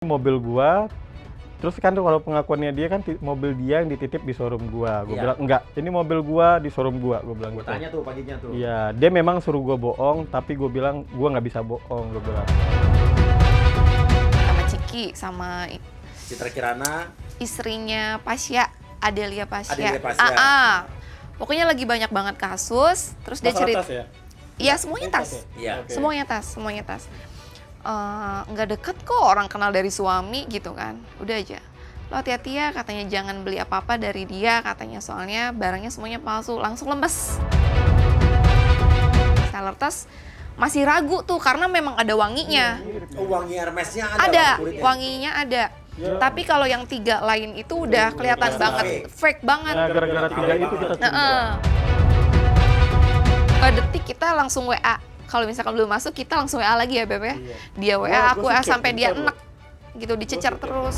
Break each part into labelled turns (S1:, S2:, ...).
S1: mobil gua. Terus kan tuh kalau pengakuannya dia kan mobil dia yang dititip di showroom gua. Gua bilang enggak, ini mobil gua di showroom gua bilang
S2: Gua
S1: gitu.
S2: tanya tuh paginya tuh.
S1: Iya, dia memang suruh gua bohong, tapi gua bilang gua nggak bisa bohong, gua bilang.
S3: Sama Ciki, sama
S2: Citra Kirana,
S3: istrinya Pasya, Adelia Pasya.
S2: Adelia Pasya.
S3: Pokoknya lagi banyak banget kasus, terus dia
S1: Masalah
S3: cerita.
S1: tas ya?
S3: Iya, semuanya tas.
S2: Iya.
S1: Oke.
S3: Semuanya tas. Nggak deket kok, orang kenal dari suami gitu kan. Udah aja. Lo hati-hati ya, katanya jangan beli apa-apa dari dia, katanya soalnya barangnya semuanya palsu, langsung lemes. Seller tas masih ragu tuh karena memang ada wanginya.
S2: Oh, wangi Hermesnya
S3: Ada,
S2: warna kulitnya.
S3: wanginya ada.
S1: Ya.
S3: Tapi kalau yang 3 lain itu udah kelihatan
S2: Fake.
S3: banget, fake banget.
S1: Nah, gara-gara 3 itu kita curiga.
S3: Detik kita langsung WA. Kalau misalkan belum masuk, kita langsung WA lagi ya, Beb ya.
S1: Iya.
S3: Dia WA,
S1: Wah,
S3: aku
S1: gua
S3: WA
S1: sih
S3: sampai dia
S1: cecer
S3: enek. Gitu, dicecer terus.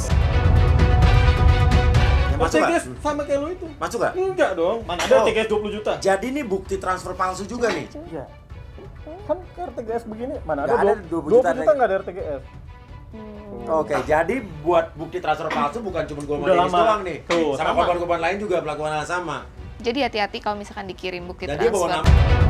S2: Yang masuk nggak?
S1: TGS sama kayak lu itu.
S2: Masuk nggak?
S1: Enggak dong, mana ada
S2: Oh.
S1: TGS 20 juta.
S2: Jadi ini bukti transfer palsu juga nih.
S1: Iya. Kan ke RTGS begini, mana
S2: Nggak
S1: ada
S2: ada
S1: 20
S2: 20
S1: juta nggak ada RTGS.
S2: Oke, jadi buat bukti transfer palsu bukan cuma gue
S1: Udah lama.
S2: doang nih.
S1: Tuh,
S2: sama
S1: sama.
S2: korban-korban lain juga melakukan hal sama.
S3: Jadi hati-hati kalau misalkan dikirim bukti
S2: Dan dia bawa
S3: transfer.
S2: nama.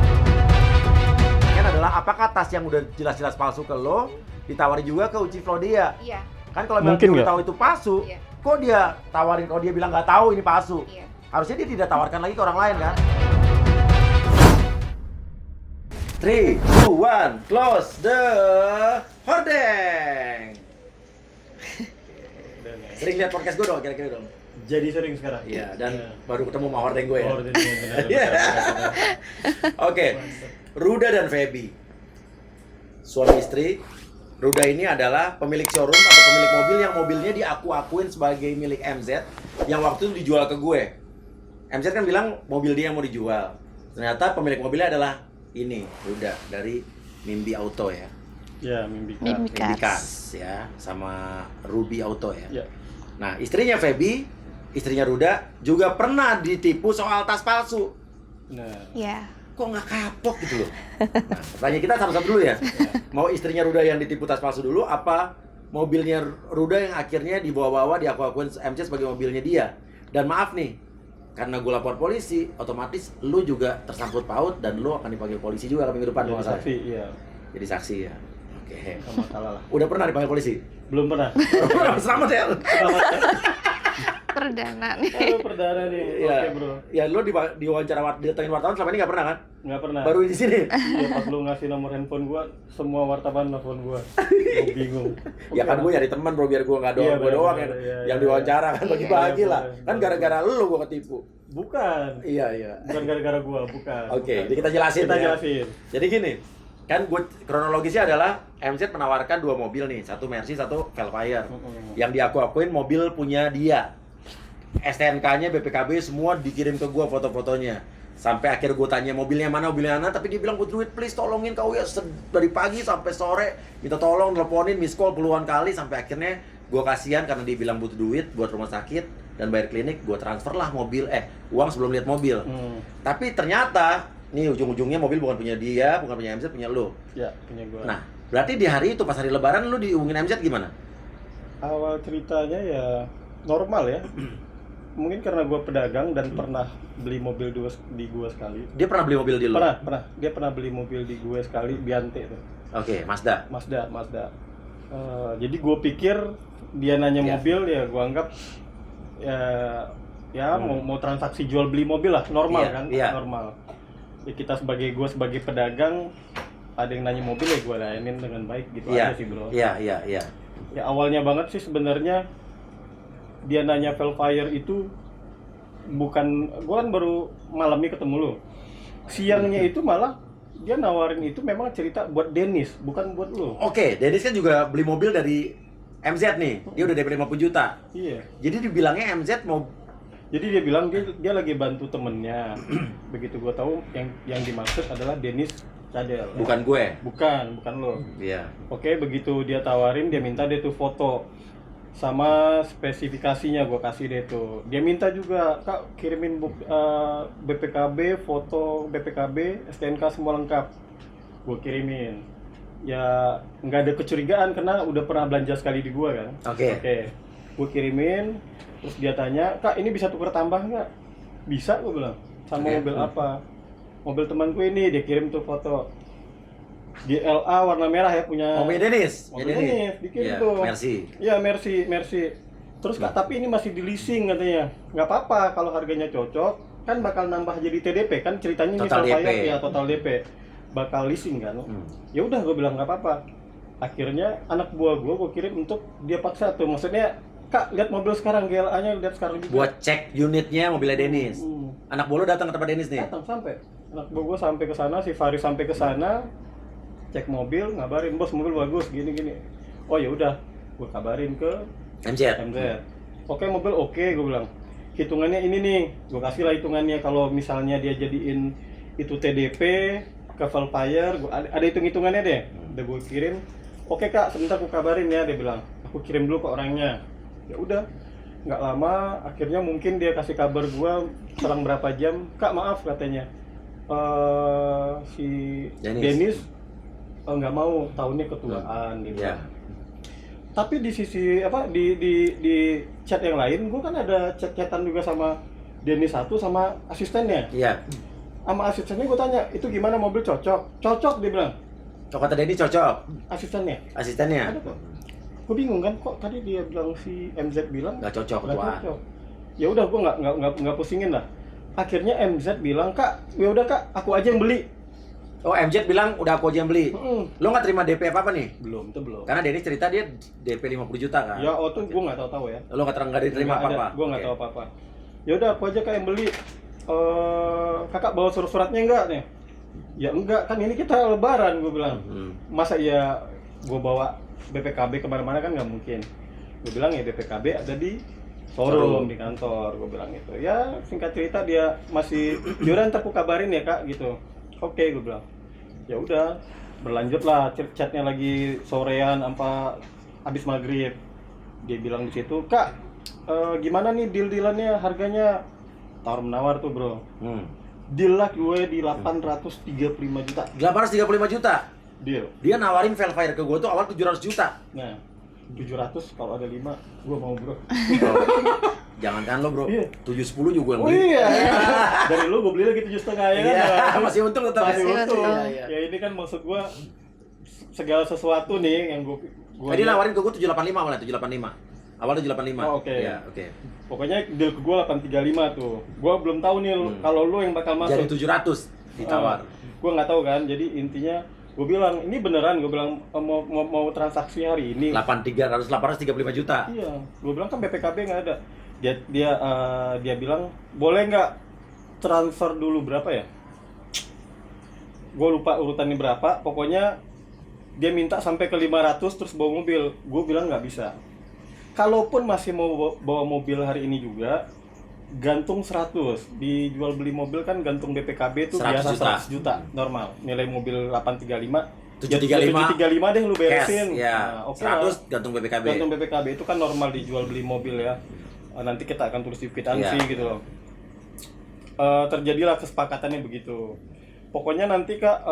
S2: Kan adalah apakah tas yang udah jelas-jelas palsu ke lo ditawari juga ke Uci Flodia?
S3: Iya,
S2: Kan kalau memang
S1: Mungkin
S2: dia udah
S1: nggak?
S2: tahu itu palsu,
S3: Iya.
S2: kok dia tawarin kalau dia bilang nggak tahu ini palsu?
S3: iya.
S2: Harusnya dia tidak tawarkan lagi ke orang lain kan? 3, 2, 1, close the hordeng. Sering lihat podcast gue dong, kira-kira dong.
S1: Jadi sering sekarang.
S2: Iya, dan baru ketemu sama hordeng gue ya.
S1: Oh, jadi benar.
S2: Iya. Oke, Ruda dan Feby, suami istri. Ruda ini adalah pemilik showroom atau pemilik mobil yang mobilnya diaku-akuin sebagai milik MZ yang waktu itu dijual ke gue. MZ kan bilang mobil dia yang mau dijual. Ternyata pemilik mobilnya adalah ini, Ruda dari Mimbi Auto ya.
S1: Ya, mimpi.
S3: Mimpi.
S2: Mimbi Cars ya, sama Ruby Auto ya.
S1: Ya.
S2: Nah, istrinya Feby, istrinya Ruda juga pernah ditipu soal tas palsu.
S1: Nah,
S3: Iya.
S2: Kok nggak kapok gitu loh? Nah, pertanyaan kita satu-satu dulu ya. Mau istrinya Ruda yang ditipu tas palsu dulu, apa mobilnya Ruda yang akhirnya dibawa-bawa diaku-akuin MC sebagai mobilnya dia? Dan maaf nih, karena gue lapor polisi, otomatis lu juga tersangkut paut dan lu akan dipanggil polisi juga minggu depan kalau
S1: jadi
S2: nggak salah.
S1: saksi, iya.
S2: Jadi saksi ya. Oke.
S1: Nggak masalah lah.
S2: Udah pernah dipanggil polisi?
S1: Belum pernah.
S2: Selamat ya.
S3: Perdana nih.
S1: Aduh, perdana nih.
S2: Iya.
S1: Oke, bro.
S2: Ya lu di wawancara didatengin wartawan selama ini nggak pernah kan?
S1: Nggak pernah.
S2: Baru di sini.
S1: Iya, pas lu ngasih nomor handphone gua, semua wartawan nelfon gua. Gua bingung.
S2: Ya kan gue nyari teman bro biar gue nggak doang
S1: Iya,
S2: gue doang
S1: benar,
S2: yang,
S1: iya,
S2: yang
S1: iya.
S2: diwawancara kan bagi-bagi
S1: Iya,
S2: lah.
S1: benar,
S2: Kan
S1: benar.
S2: gara-gara lu gue ketipu.
S1: Bukan.
S2: Iya iya.
S1: Bukan gara-gara gua, bukan.
S2: Oke,
S1: Bukan.
S2: jadi kita jelasin
S1: Kita
S2: ya.
S1: jelasin.
S2: Jadi gini, kan gue kronologisnya adalah MZ menawarkan 2 mobil nih, satu Mercy, satu Velfire. Yang diaku-akuin mobil punya dia. STNK-nya, BPKB semua dikirim ke gue foto-fotonya. Sampai akhir gue tanya mobilnya mana, tapi dia bilang butuh duit, please tolongin kau ya. Dari pagi sampai sore minta tolong, teleponin, miss call puluhan kali sampai akhirnya gue kasihan karena dia bilang butuh duit buat rumah sakit dan bayar klinik, gue transfer lah mobil uang sebelum lihat mobil. Tapi ternyata nih ujung-ujungnya mobil bukan punya dia, bukan punya MZ, punya lo.
S1: Ya, punya gua.
S2: Nah, berarti di hari itu pas hari lebaran lu dihubungin MZ gimana?
S1: Awal ceritanya ya normal ya. Mungkin karena gua pedagang dan pernah beli mobil di gua sekali.
S2: Dia pernah beli mobil di lu?
S1: Pernah. Dia pernah beli mobil di gua sekali, Biante tuh.
S2: Oke, Mazda.
S1: Mazda. Jadi gue pikir dia nanya
S2: Iya.
S1: mobil ya gue anggap ya mau transaksi jual beli mobil lah, normal
S2: Iya,
S1: kan,
S2: iya.
S1: normal. Ya kita sebagai pedagang ada yang nanya mobil ya gue layanin dengan baik gitu
S2: Iya.
S1: aja sih bro.
S2: Iya.
S1: Ya awalnya banget sih sebenarnya dia nanya Velfire itu bukan, gue kan baru malamnya ketemu lo. Siangnya itu malah dia nawarin itu memang cerita buat Dennis, bukan buat lo.
S2: Oke, Dennis kan juga beli mobil dari MZ nih. Dia udah DP 50 juta.
S1: Iya.
S2: Jadi dibilangnya MZ mau.
S1: Jadi dia bilang dia lagi bantu temennya. Begitu gua tahu yang dimaksud adalah Dennis Cadel.
S2: Bukan gue.
S1: Bukan lo.
S2: Iya.
S1: Oke, begitu dia tawarin, dia minta dia tuh foto sama spesifikasinya gua kasih dia tuh. Dia minta juga, "Kak, kirimin BPKB, foto BPKB, STNK semua lengkap." Gua kirimin. ya nggak ada kecurigaan karena udah pernah belanja sekali di gua kan.
S2: Oke.
S1: Gue kirimin, terus dia tanya, Kak ini bisa tuker tambah nggak? Bisa, gue bilang. Sama
S2: Oke.
S1: mobil apa? Mobil temanku ini, dia kirim tuh foto GLA warna merah ya, punya
S2: Mobil Dennis.
S1: mobil Dennis, dikirim
S2: Iya,
S1: tuh.
S2: Mercy.
S1: Iya, Mercy. Terus Kak, tapi ini masih di leasing katanya. Nggak apa-apa, kalau harganya cocok, kan bakal nambah jadi TDP kan ceritanya ini
S2: Total
S1: Velfire,
S2: DP.
S1: ya total DP. Bakal leasing kan. Ya udah, gue bilang nggak apa-apa. Akhirnya anak buah gue kirim untuk dia paksa tuh, maksudnya Kak lihat mobil sekarang GLA-nya, lihat sekarang juga.
S2: Buat cek unitnya mobilnya Dennis. Anak bolo datang ke tempat Dennis nih.
S1: Datang sampai anak buah gue sampai ke sana, si Faris sampai ke sana, cek mobil, ngabarin bos mobil bagus gini. Oh ya udah, gue kabarin ke
S2: MZ.
S1: Oke, mobil oke, gue bilang. Hitungannya ini nih, gue kasih lah hitungannya kalau misalnya dia jadiin itu TDP ke Velfire, ada hitung-hitungannya deh. Udah gue kirim. Oke Kak, sebentar aku kabarin ya, dia bilang. Aku kirim dulu ke orangnya. Ya udah, nggak lama, akhirnya mungkin dia kasih kabar gue selang berapa jam. Kak maaf katanya, si Dennis nggak mau, tahunnya ketuaan gitu.
S2: Ya.
S1: Tapi di sisi apa di chat yang lain, gue kan ada chat-chatan juga sama Dennis satu sama asistennya.
S2: Iya.
S1: Sama asistennya gue tanya, itu gimana mobil cocok? Cocok dia bilang.
S2: Kata Dennis cocok.
S1: Asistennya.
S2: Asistennya.
S1: Ada kok. Gue bingung kan, kok tadi dia bilang si MZ bilang
S2: Nggak cocok
S1: nggak
S2: ketuaan.
S1: cocok. Ya udah, gue nggak pusingin lah. Akhirnya MZ bilang, Kak, ya udah Kak, aku aja yang beli.
S2: Oh, MZ bilang udah aku aja yang beli. Lo nggak terima DP apa nih?
S1: Belum, itu belum.
S2: Karena Dennis cerita dia DP 50 juta kan.
S1: Ya, oh tuh gue nggak tahu ya.
S2: Lo nggak diterima apa-apa.
S1: Gue nggak tahu apa-apa. Ya udah, aku aja Kak yang beli. Kakak bawa surat-suratnya enggak nih? Ya enggak, kan ini kita lebaran, gue bilang. Masa ya gue bawa BPKB kemana-mana kan nggak mungkin. Gue bilang ya BPKB ada di showroom, di kantor, gue bilang gitu. Ya singkat cerita dia masih, yaudah ntar aku kabarin ya Kak gitu. Oke, gue bilang. Ya udah, berlanjut lah chatnya lagi sorean sampai habis maghrib. Dia bilang di situ, Kak, gimana nih deal-dealannya, harganya? Tawar menawar tuh bro. Deal lah gue di 835 juta.
S2: 835 juta.
S1: Deal.
S2: Dia nawarin Velfire ke gue tuh awal 700 juta.
S1: Nah, 700 kalau ada 5, gue mau bro.
S2: Jangankan lo bro,
S1: Iya.
S2: 710 juga yang
S1: Oh
S2: beli.
S1: iya, dari lu gue beli lagi 7,5 ya kan?
S2: Iya,
S1: Ya.
S2: masih untung tetap.
S1: Masih untung.
S2: Iya.
S1: Ya ini kan maksud gue segala sesuatu nih yang gue
S2: Tadi nawarin ke gue 785 malah, 785. Awalnya 785.
S1: Oh, oke.
S2: Iya, oke.
S1: Pokoknya deal ke gue 835 tuh. Gue belum tahu nih kalau lu yang bakal masuk.
S2: Jadi 700 ditawar.
S1: Gue nggak tahu kan. Jadi intinya gue bilang ini beneran. Gue bilang mau transaksi hari ini.
S2: 835 juta.
S1: Iya. Gue bilang kan BPKB nggak ada. Dia bilang boleh nggak transfer dulu berapa ya? Gue lupa urutannya berapa. Pokoknya dia minta sampai ke 500 terus bawa mobil. Gue bilang nggak bisa. Kalaupun masih mau bawa mobil hari ini juga, gantung 100. Dijual beli mobil kan gantung BPKB itu
S2: 100
S1: biasa
S2: juta.
S1: 100 juta normal. Nilai mobil 835.
S2: 735.
S1: 735 deh lu beresin.
S2: Cash, ya.
S1: Nah, oke lah.
S2: 100 gantung BPKB.
S1: Gantung BPKB itu kan normal dijual beli mobil ya. Nanti kita akan tulis di kwitansi
S2: Iya.
S1: gitu loh. Terjadilah kesepakatannya begitu. Pokoknya nanti Kak,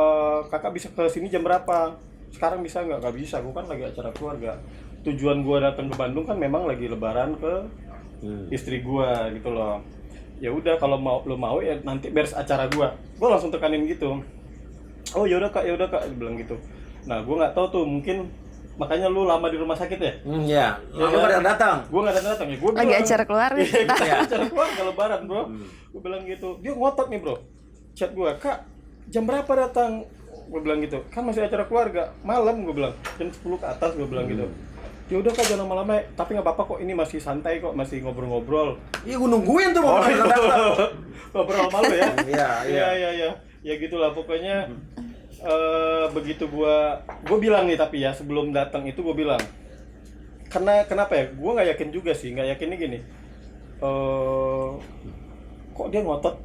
S1: kakak bisa ke sini jam berapa? Sekarang bisa nggak? Nggak bisa, gue kan lagi acara keluarga. Tujuan gue datang ke Bandung kan memang lagi lebaran ke istri gue gitu loh. Ya udah, kalau lo mau ya nanti beres acara gue langsung tekanin gitu. Oh yaudah kak, dia bilang gitu. Nah gue nggak tahu tuh, mungkin makanya lu lama di rumah sakit ya?
S2: Iya. Lalu pada datang.
S1: Gue nggak datang ya. Gue
S3: Lagi acara keluarga.
S1: Iya, acara keluarga lebaran bro. Gue bilang gitu. Dia ngotot nih bro. Chat gue, Kak jam berapa datang? Gue bilang gitu. Kan masih acara keluarga malam, gue bilang jam 10 ke atas, gue bilang gitu. Ya udah Kak, jangan lama-lama, tapi nggak apa-apa kok, ini masih santai kok, masih ngobrol-ngobrol.
S2: Iya, gue nungguin tuh mau datang.
S1: Ngobrol sama lu ya?
S2: Iya.
S1: Ya gitulah pokoknya. Begitu gue bilang nih, tapi ya sebelum datang itu gue bilang, karena kenapa ya? Gue nggak yakin juga sih, nggak yakinnya gini. Kok dia ngotot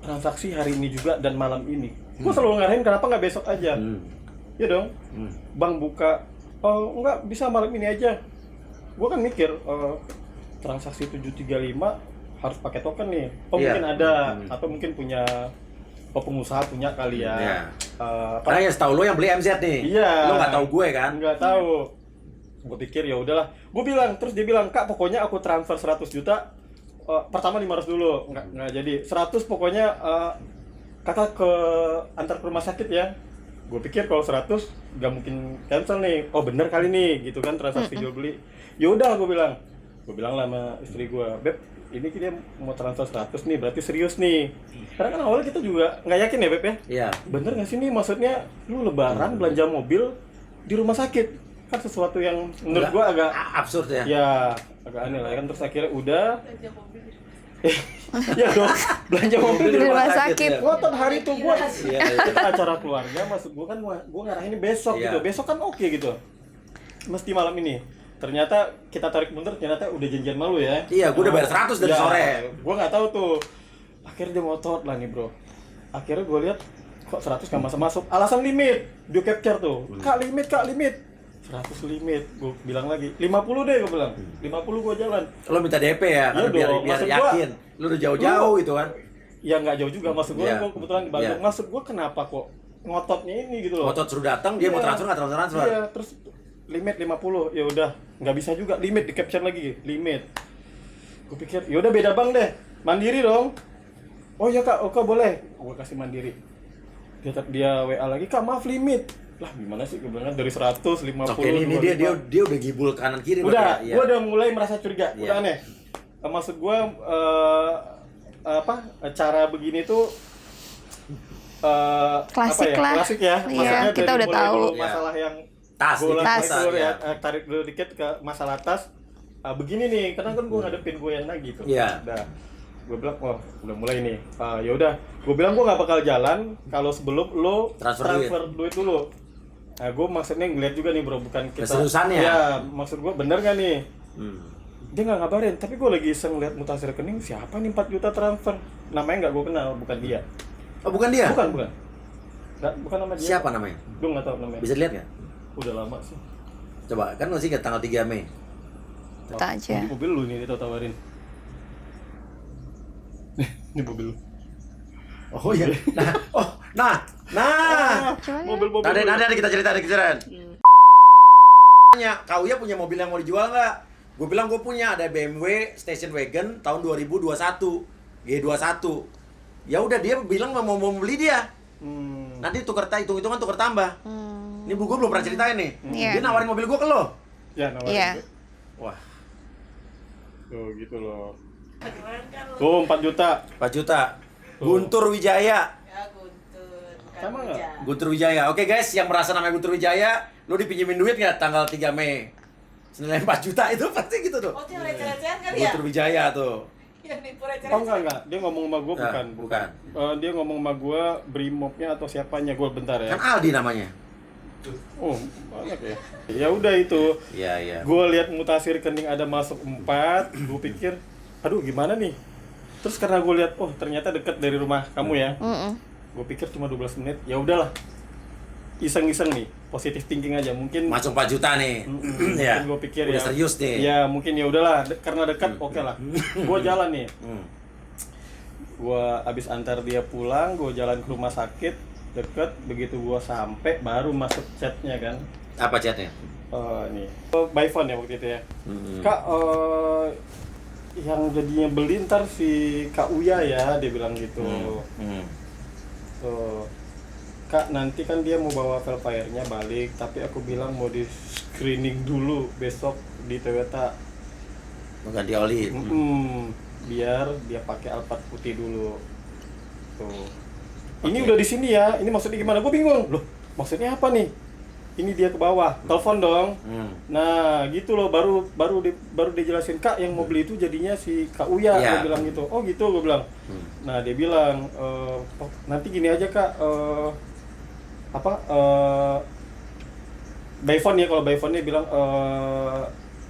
S1: transaksi hari ini juga dan malam ini? Gue selalu ngarahin kenapa nggak besok aja? Ya dong. Bang buka. Oh enggak, bisa malam ini aja. Gue kan mikir transaksi 735 harus pakai token nih. Oh
S2: Iya.
S1: mungkin ada, atau mungkin punya pengusaha punya kali ya.
S2: Iya. Karena ya setahu lo yang beli MZ nih.
S1: Iya.
S2: Lo nggak tahu gue kan?
S1: Nggak tahu. Gue pikir ya udahlah. Gue bilang, terus dia bilang, "Kak, pokoknya aku transfer 100 juta. Pertama 500 dulu." Nggak jadi. 100 pokoknya kakak antar ke rumah sakit ya. Gue pikir kalau 100 nggak mungkin cancel nih. Oh bener kali nih gitu kan transaksi jual beli. Ya udah gue bilang lah sama istri gue, "Beb, ini dia mau transfer 100 nih, berarti serius nih." Karena kan awalnya kita juga nggak yakin ya Beb ya.
S2: Iya.
S1: Bener nggak sih nih, maksudnya lu lebaran belanja mobil di rumah sakit, kan sesuatu yang menurut gua agak
S2: absurd ya.
S1: ya agak aneh lah kan. Terus akhirnya udah ya dong, belanja mobil di rumah sakit.
S2: ya.
S1: Gua hari itu gua
S2: Iya,
S1: itu acara keluarga, maksud gua kan gua ngarahinnya besok
S2: Iya.
S1: gitu. Besok kan oke gitu. Mesti malam ini. Ternyata kita tarik mundur, ternyata udah janjian malu ya.
S2: Iya, gua udah bayar 100 dari
S1: Ya,
S2: sore.
S1: Gua nggak tahu tuh. Akhirnya dia ngotot lah nih bro. Akhirnya gua lihat kok 100 nggak masuk. Alasan limit, dia capture tuh. Kak limit. 100 limit. Gua bilang lagi, 50 deh gua bilang. 50 gua jalan.
S2: Lo minta DP ya,
S1: Iya
S2: karena biar
S1: dong, maksud gua-
S2: yakin. Lo udah jauh-jauh gitu kan.
S1: Ya nggak jauh juga, maksud gua
S2: Iya.
S1: gua kebetulan di Bandung.
S2: Iya.
S1: Maksud gua kenapa kok ngototnya ini gitu loh.
S2: Otot suruh datang, dia mau
S1: Iya.
S2: transfer nggak transfer.
S1: Iya, terus limit 50. Ya udah, nggak bisa juga limit, di capture lagi limit. Gue pikir, ya udah beda bank deh. Mandiri dong. Oh ya Kak, oke boleh. Gue kasih Mandiri. Dia WA lagi, "Kak, maaf limit." Lah, gimana sih gue bilang dari 150.
S2: Oke, ini dia udah gibul kanan kiri.
S1: Udah,
S2: berarti ya.
S1: gue udah mulai merasa curiga.
S2: Iya.
S1: Udah aneh. Maksud gue cara begini tuh
S3: Klasik
S1: apa ya?
S3: lah.
S1: Klasik ya.
S3: Iya,
S1: Maksudnya
S3: kita
S1: dari
S3: udah
S1: mulai
S3: tahu.
S1: dulu
S2: Iya.
S1: masalah yang
S2: Tas,
S1: gue
S2: dikit
S1: tarik
S2: tas,
S1: dulu
S2: ya.
S1: tarik dulu dikit ke masalah tas. Begini nih, karena kan gue ngadepin gue yang lagi tuh.
S2: Iya.
S1: Udah, gue bilang, wah udah mulai nih. Ya udah, gue bilang gue nggak bakal jalan kalau sebelum lo
S2: Transfer
S1: duit dulu. Nah, gue maksudnya ngeliat juga nih bro, bukan kita.
S2: Keseriusannya.
S1: Ya, maksud gue bener nggak nih?
S2: Hmm.
S1: Dia nggak ngabarin, tapi gue lagi iseng lihat mutasi rekening, siapa nih 4 juta transfer? Namanya nggak gue kenal, bukan dia.
S2: Oh, bukan dia?
S1: Bukan. Bukan nama dia.
S2: Siapa namanya?
S1: Gue nggak tahu namanya.
S2: Bisa dilihat nggak?
S1: Udah lama sih.
S2: Coba, kan masih ke tanggal 3 Mei.
S3: Kita aja.
S1: Ini mobil lu nih, dia tawarin. Ini mobil lu.
S2: Oh iya. Nah.
S3: Coba ya.
S1: Mobil
S2: Nanti kita cerita. Tanya, Kak Uya punya mobil yang mau dijual nggak? Gue bilang gue punya, ada BMW Station Wagon tahun 2021 G21. Ya udah, dia bilang mau beli dia. Nanti hitung-hitungan tuker tambah. Ini gue belum pernah ceritain nih.
S3: Iya.
S2: Dia nawarin mobil gue ke lo.
S1: Ya, nawarin.
S3: Iya.
S2: Wah,
S1: Tuh, gitu loh. Tuh, 4 juta.
S2: 4 juta. Guntur Wijaya.
S4: Ya Guntur, bukan
S1: Sama nggak?
S4: Ujang.
S2: Guntur Wijaya. Oke guys, yang merasa namanya Guntur Wijaya, lo dipinjemin duit nggak tanggal 3 Mei? Senilai 4 juta itu pasti gitu tuh.
S4: Oh, itu yang receh-recehan kali ya?
S2: Guntur Wijaya tuh.
S4: Yang nipu
S1: Oh
S4: receh-recehan.
S1: enggak. Dia ngomong sama gue
S2: Nah,
S1: bukan. Dia ngomong sama gue Brimobnya atau siapanya, gue bentar ya.
S2: Kan Aldi namanya.
S1: Oh, banyak ya. Ya udah itu.
S2: Iya.
S1: Gue lihat mutasi rekening ada masuk 4, gue pikir, aduh gimana nih? Terus karena gue lihat, oh ternyata dekat dari rumah kamu ya. Gue pikir cuma 12 menit, ya udahlah. Iseng-iseng nih, positive thinking aja. Mungkin
S2: Masuk 4 juta nih. Ya.
S1: mungkin gue pikir
S2: Udah
S1: ya.
S2: serius nih.
S1: Ya mungkin ya udahlah, karena dekat oke lah. Gue jalan nih. Gue abis antar dia pulang, gue jalan ke rumah sakit deket. Begitu gue sampai baru masuk chatnya kan.
S2: Apa chatnya?
S1: Nih by phone ya waktu itu ya. Kak, yang jadinya beli ntar si Kak Uya ya, dia bilang gitu. Kak, nanti kan dia mau bawa Velfire-nya balik, tapi aku bilang mau di screening dulu besok di Toyota.
S2: Mau ganti oli.
S1: Biar dia pakai Alphard putih dulu. Tuh. Ini udah di sini ya. Ini maksudnya gimana? Gue bingung. Loh, maksudnya apa nih? Ini dia ke bawah. Telepon dong. Nah, gitu loh, baru dijelasin, Kak, yang mau beli itu jadinya si Kak Uya.
S2: Iya.
S1: Gue bilang gitu. Oh, gitu gue bilang. Nah, dia bilang, nanti gini aja, Kak, by phone ya, kalau by phone dia bilang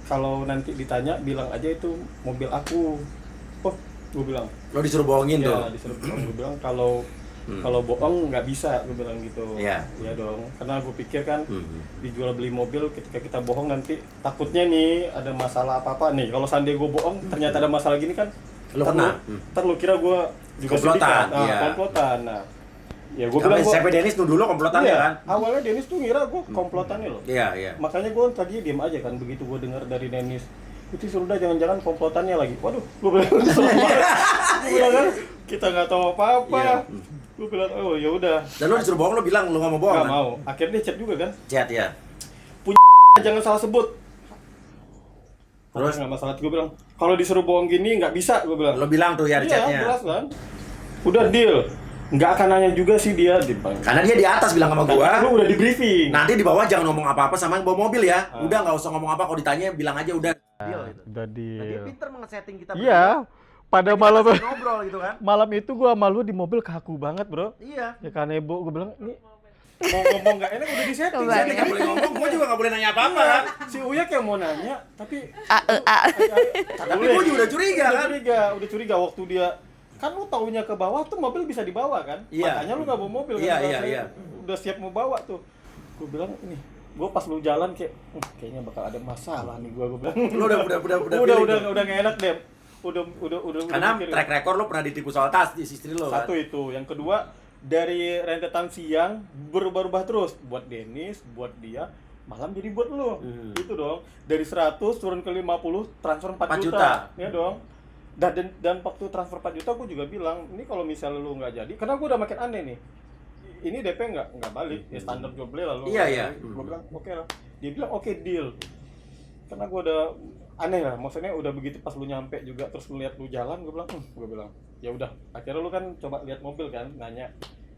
S1: kalau nanti ditanya bilang aja itu mobil aku. Oh, gue bilang.
S2: Lo disuruh bohongin tuh.
S1: Ya, disuruh bohong. Gue bilang kalau bohong nggak bisa, gue bilang gitu.
S2: Iya.
S1: Ya dong, karena gue pikir kan dijual beli mobil ketika kita bohong nanti takutnya nih ada masalah apa nih. Kalau seandainya gue bohong ternyata ada masalah gini kan,
S2: Lo kena.
S1: ntar lu kira gue juga
S2: Komplotan,
S1: sindikat.
S2: iya.
S1: Komplotan. Nah, Ya gue bilang
S2: sampai Dennis nuduh lo komplotannya
S1: iya,
S2: kan?
S1: awalnya Dennis tuh ngira gue komplotannya loh.
S2: Iya.
S1: Makanya gue tadi diem aja kan, begitu gue dengar dari Dennis itu sudah jangan-jangan komplotannya lagi. Waduh, gue bilang gue bilang kan kita nggak tahu apa-apa.
S2: Iya.
S1: Gue bilang oh ya udah.
S2: Dan lo disuruh bohong, lo bilang lo nggak mau bohong
S1: Nggak
S2: kan?
S1: mau. Akhirnya dia chat juga kan.
S2: Chat ya.
S1: Jangan salah sebut.
S2: Terus?
S1: Nggak masalah. Gue bilang kalau disuruh bohong gini nggak bisa. Gue bilang.
S2: Lo bilang tuh ya di
S1: Iya,
S2: chatnya.
S1: jelas kan. Udah deal. Nggak akan nanya juga sih dia di bank.
S2: Karena dia di atas bilang sama gua.
S1: Lu udah di briefing.
S2: Nanti di bawah jangan ngomong apa-apa sama yang bawa mobil ya. Udah nggak usah ngomong apa, kalau ditanya bilang aja udah. Deal gitu.
S5: Udah
S2: Nah, dia
S5: deal.
S2: pinter nge-setting kita.
S5: Iya, pada
S2: Kita
S5: malam
S2: masih ngobrol gitu kan.
S5: malam itu gua sama lu di mobil kaku banget, Bro.
S2: Iya.
S5: Ya kan Ebo, gua bilang ini
S1: Mau ngomong nggak enak udah disetting.
S3: Coba
S2: Saya nggak boleh ngomong, gua juga nggak boleh nanya apa-apa kan.
S1: Si Uya kayak mau nanya, tapi
S2: Tapi gua juga udah curiga kan.
S1: Udah curiga waktu dia kan lu taunya ke bawah tuh mobil bisa dibawa kan?
S2: Iya.
S1: Makanya lu nggak bawa mobil
S2: Iya,
S1: kan?
S2: iya,
S1: Saya
S2: iya.
S1: Udah siap mau bawa tuh. Gue bilang ini, gue pas lu jalan kayak, kayaknya bakal ada masalah nih gue bilang.
S2: Lo udah feeling tuh.
S1: udah nggak enak deh. Udah
S2: Karena
S1: mikir.
S2: track record lo pernah ditipu soal tas di istri lo kan.
S1: Satu itu, yang kedua dari rentetan siang berubah-ubah terus buat Dennis, buat dia, malam jadi buat lu. Itu dong. Dari 100 turun ke 50, transfer 4 juta. Ya dong. Dan waktu transfer 4 juta gue juga bilang, ini kalau misalnya lu nggak jadi, karena gue udah makin aneh nih. Ini DP nggak balik, ya standar gue beli lalu.
S2: Iya, iya.
S1: Gue bilang oke lah. Dia bilang oke deal. Karena gue udah aneh lah, maksudnya udah begitu pas lu nyampe juga terus ngeliat lu jalan, gue bilang ya udah. Akhirnya lu kan coba lihat mobil kan, nanya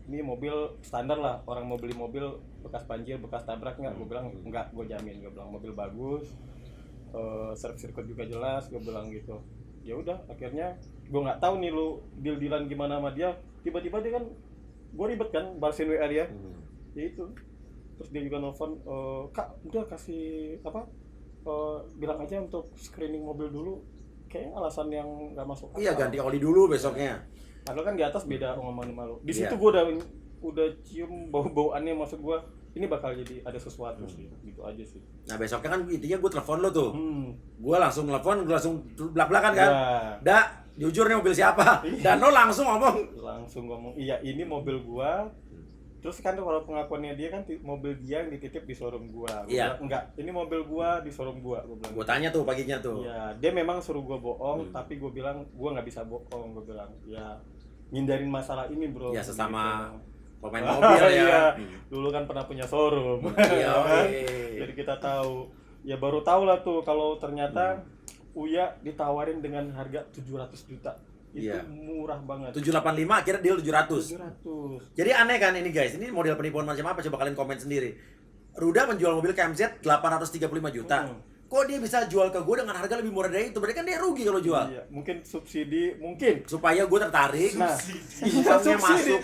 S1: ini mobil standar lah, orang mau beli mobil bekas banjir, bekas tabrak nggak? Gue bilang enggak, gue jamin. Gue bilang mobil bagus, sirkuit juga jelas, gue bilang gitu. Ya udah, akhirnya gue nggak tahu nih lu deal-dealan gimana sama dia. Tiba-tiba dia kan, gue ribet kan, balesin WA dia. Ya itu. Terus dia juga nelfon, kak udah kasih apa? Bilang aja untuk screening mobil dulu. Kayaknya alasan yang nggak masuk akal.
S2: Iya, ganti oli dulu besoknya.
S1: Padahal kan di atas beda omongan sama lu. Di
S2: Iya.
S1: situ gue udah cium bau-bauannya, maksud gue ini bakal jadi ada sesuatu sih, gitu aja sih.
S2: Nah besoknya kan intinya gue telepon lo tuh.
S1: Hmm.
S2: Gue langsung telepon, gue langsung belak-belakan kan.
S1: Ya.
S2: Da, jujur nih mobil siapa? Dan lo langsung ngomong.
S1: Langsung ngomong, iya ini mobil gua. Terus kan kalau pengakuannya dia kan mobil dia yang dititip di showroom gua. Gua
S2: Iya.
S1: bilang, enggak, ini mobil gua di showroom gua. Gua bilang.
S2: Gue tanya tuh paginya tuh.
S1: Ya, dia memang suruh gua bohong, tapi gua bilang gua nggak bisa bohong. Gua bilang, ya ngindarin masalah ini bro.
S2: Ya sesama
S1: Gitu.
S2: pemain mobil ya.
S1: Iya. Dulu kan pernah punya showroom.
S2: Iya, oke.
S1: Jadi kita tahu. Ya baru tahu lah tuh kalau ternyata Uya ditawarin dengan harga 700 juta. Itu
S2: Iya.
S1: murah banget.
S2: 785 akhirnya deal 700.
S1: 700.
S2: Jadi aneh kan ini guys, ini model penipuan macam apa? Coba kalian komen sendiri. Ruda menjual mobil KMZ 835 juta. Kok dia bisa jual ke gue dengan harga lebih murah dari itu? Berarti kan dia rugi kalau jual.
S1: Iya, mungkin subsidi, mungkin.
S2: Supaya gue tertarik,
S1: Nah,
S2: uangnya masuk.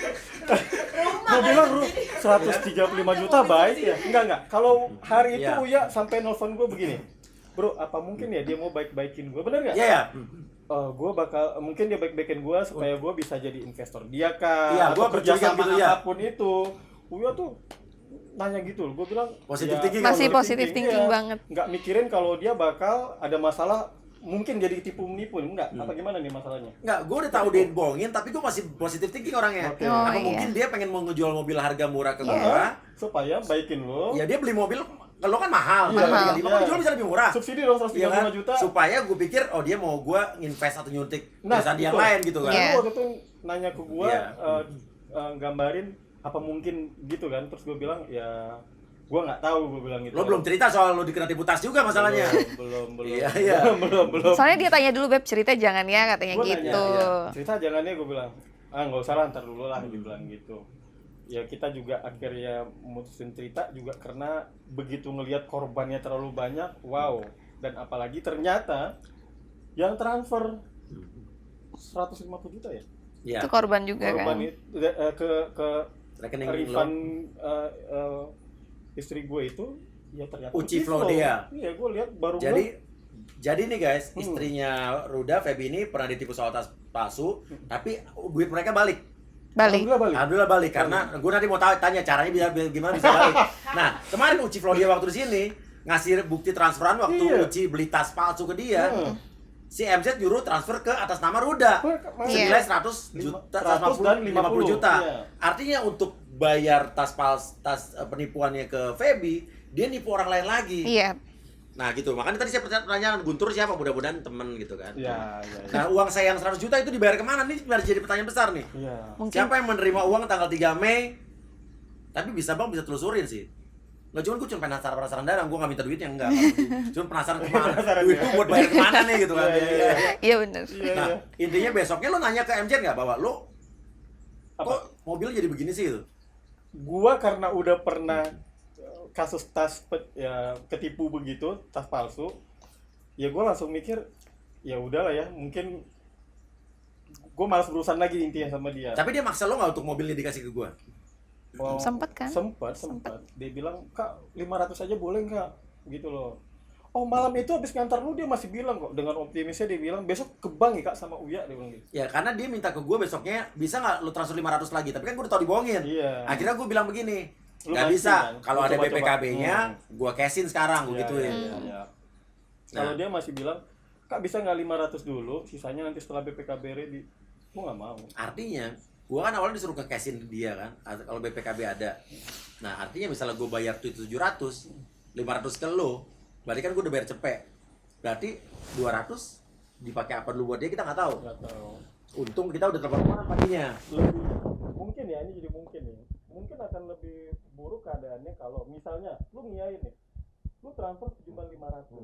S1: Gue bilang 135 juta baik ya. Enggak. Kalau hari itu
S2: Iya.
S1: Uya sampai nelfon gue begini. Bro, apa mungkin ya dia mau baik-baikin gue? Bener nggak?
S2: Iya ya.
S1: Gue bakal, mungkin dia baik-baikin gue supaya gue bisa jadi investor dia kah?
S2: Iya,
S1: atau
S2: gua
S1: kerja
S2: bercuriga
S1: sama
S2: gitu, ya.
S1: apapun itu. Uya tuh nanya gitu loh. Gue bilang
S2: Positive
S1: ya,
S2: thinking.
S3: Masih positive thinking
S1: iya.
S3: banget.
S1: Nggak mikirin kalau dia bakal ada masalah, mungkin jadi tipu menipu. Enggak, apa gimana nih masalahnya?
S2: Enggak, gue udah tahu dia bohongin, tapi gue masih positive thinking orangnya.
S1: Oke.
S3: Oh,
S2: Apa
S3: iya.
S2: mungkin dia pengen mau ngejual mobil harga murah ke gue?
S1: Supaya baikin lo.
S2: Ya dia beli mobil, kalau kan mahal,
S1: Iya,
S3: mahal.
S2: 35 kan dijual bisa lebih murah.
S1: Subsidi dong 135
S2: Iya kan?
S1: juta.
S2: Supaya gue pikir, oh dia mau gue invest atau nyuntik
S1: Nah,
S2: perusahaan yang
S1: betul.
S2: lain gitu kan.
S3: Iya.
S1: Lu waktu itu nanya ke gua,
S2: Iya.
S1: gambarin apa mungkin gitu kan. Terus gua bilang ya gua nggak tahu, gua bilang gitu.
S2: Lo belum cerita soal lo dikena tipu tas juga masalahnya.
S1: Belum.
S2: Iya, iya.
S1: belum.
S3: Soalnya dia tanya dulu, Beb, cerita jangan ya, katanya
S1: Gua
S3: gitu.
S1: nanya, ya, cerita jangannya gua bilang. Nggak usah lah, ntar dulu lah, dibilang gitu. Ya kita juga akhirnya mutusin cerita juga karena begitu ngelihat korbannya terlalu banyak, wow. Dan apalagi ternyata yang transfer 150 juta ya?
S2: Iya.
S3: Itu korban juga
S1: Korban
S3: kan.
S1: itu ke
S2: Rekening
S1: refund
S2: lo.
S1: istri gue itu ya ternyata
S2: Uci
S1: Flow.
S2: Flodia.
S1: Iya, gue lihat baru
S2: Jadi nih guys, istrinya Ruda, Feby ini pernah ditipu soal tas palsu, tapi duit mereka balik.
S3: Balik.
S2: Alhamdulillah balik, karena gue nanti mau tanya caranya gimana bisa balik. Nah, kemarin Uci Flodia waktu di sini ngasih bukti transferan waktu
S1: Iya.
S2: Uci beli tas palsu ke dia. si MZ nyuruh transfer ke atas nama Ruda.
S3: Iya.
S2: Senilai 100 juta,
S1: 100 dan
S2: 50 juta.
S1: iya.
S2: Artinya untuk bayar tas penipuannya ke Feby, dia nipu orang lain lagi.
S3: Iya.
S2: Nah gitu, makanya tadi saya pertanyaan Guntur siapa, mudah-mudahan temen gitu kan.
S1: Iya, iya.
S2: Nah uang saya yang 100 juta itu dibayar kemana nih? Biar jadi pertanyaan besar nih.
S1: Iya.
S3: Mungkin
S2: Siapa yang menerima uang tanggal 3 Mei? Tapi bisa bang, bisa telusurin sih. Nggak cuma gue cuma penasaran darah, gue nggak minta duitnya, enggak. Cuma penasaran kemana, duitku buat bayar kemana nih gitu kan.
S3: iya bener.
S1: Iya,
S2: Nah
S1: iya.
S2: intinya besoknya lo nanya ke MJ nggak bahwa lo
S1: Apa?
S2: kok mobil jadi begini sih gitu?
S1: Gua karena udah pernah kasus ya ketipu begitu, tas palsu. Ya gua langsung mikir, ya udahlah ya, mungkin gua malas berurusan lagi intinya sama dia.
S2: Tapi dia maksa lo nggak untuk mobilnya dikasih ke gue?
S1: Oh,
S3: Sempet kan?
S1: Sempat. Dia bilang, "Kak, 500 aja boleh nggak?" Gitu loh. Oh, malam itu habis ngantar lu dia masih bilang kok, dengan optimisnya dia bilang, "Besok ke bank ya Kak sama Uya," dia bilang gitu.
S2: Ya karena dia minta ke gue besoknya, bisa nggak lo transfer 500 lagi? Tapi kan gue udah tau dibohongin.
S1: Iya.
S2: Akhirnya gue bilang begini,
S1: Lu
S2: nggak
S1: ngasih
S2: bisa.
S1: kan?
S2: Kalau
S1: Lu
S2: ada
S1: coba-coba.
S2: BPKB-nya, gue cashin sekarang, gue
S1: Iya,
S2: gituin.
S1: iya, iya.
S2: Nah.
S1: Kalau dia masih bilang, "Kak, bisa nggak 500 dulu, sisanya nanti setelah BPKB ready." Gua nggak mau.
S2: Artinya, gue kan awalnya disuruh ke cashin dia kan, kalau BPKB ada. Nah artinya misalnya gue bayar tuh 700, 500 ke lo, berarti kan gue udah bayar cepet. Berarti 200 dipakai apa dulu buat dia kita nggak tahu.
S1: Nggak tahu.
S2: Untung kita udah telepon orang paginya.
S1: Lebih mungkin ya, ini jadi mungkin ya. Mungkin akan lebih buruk keadaannya kalau misalnya lu ngiyain nih, lu transfer sejumlah 500.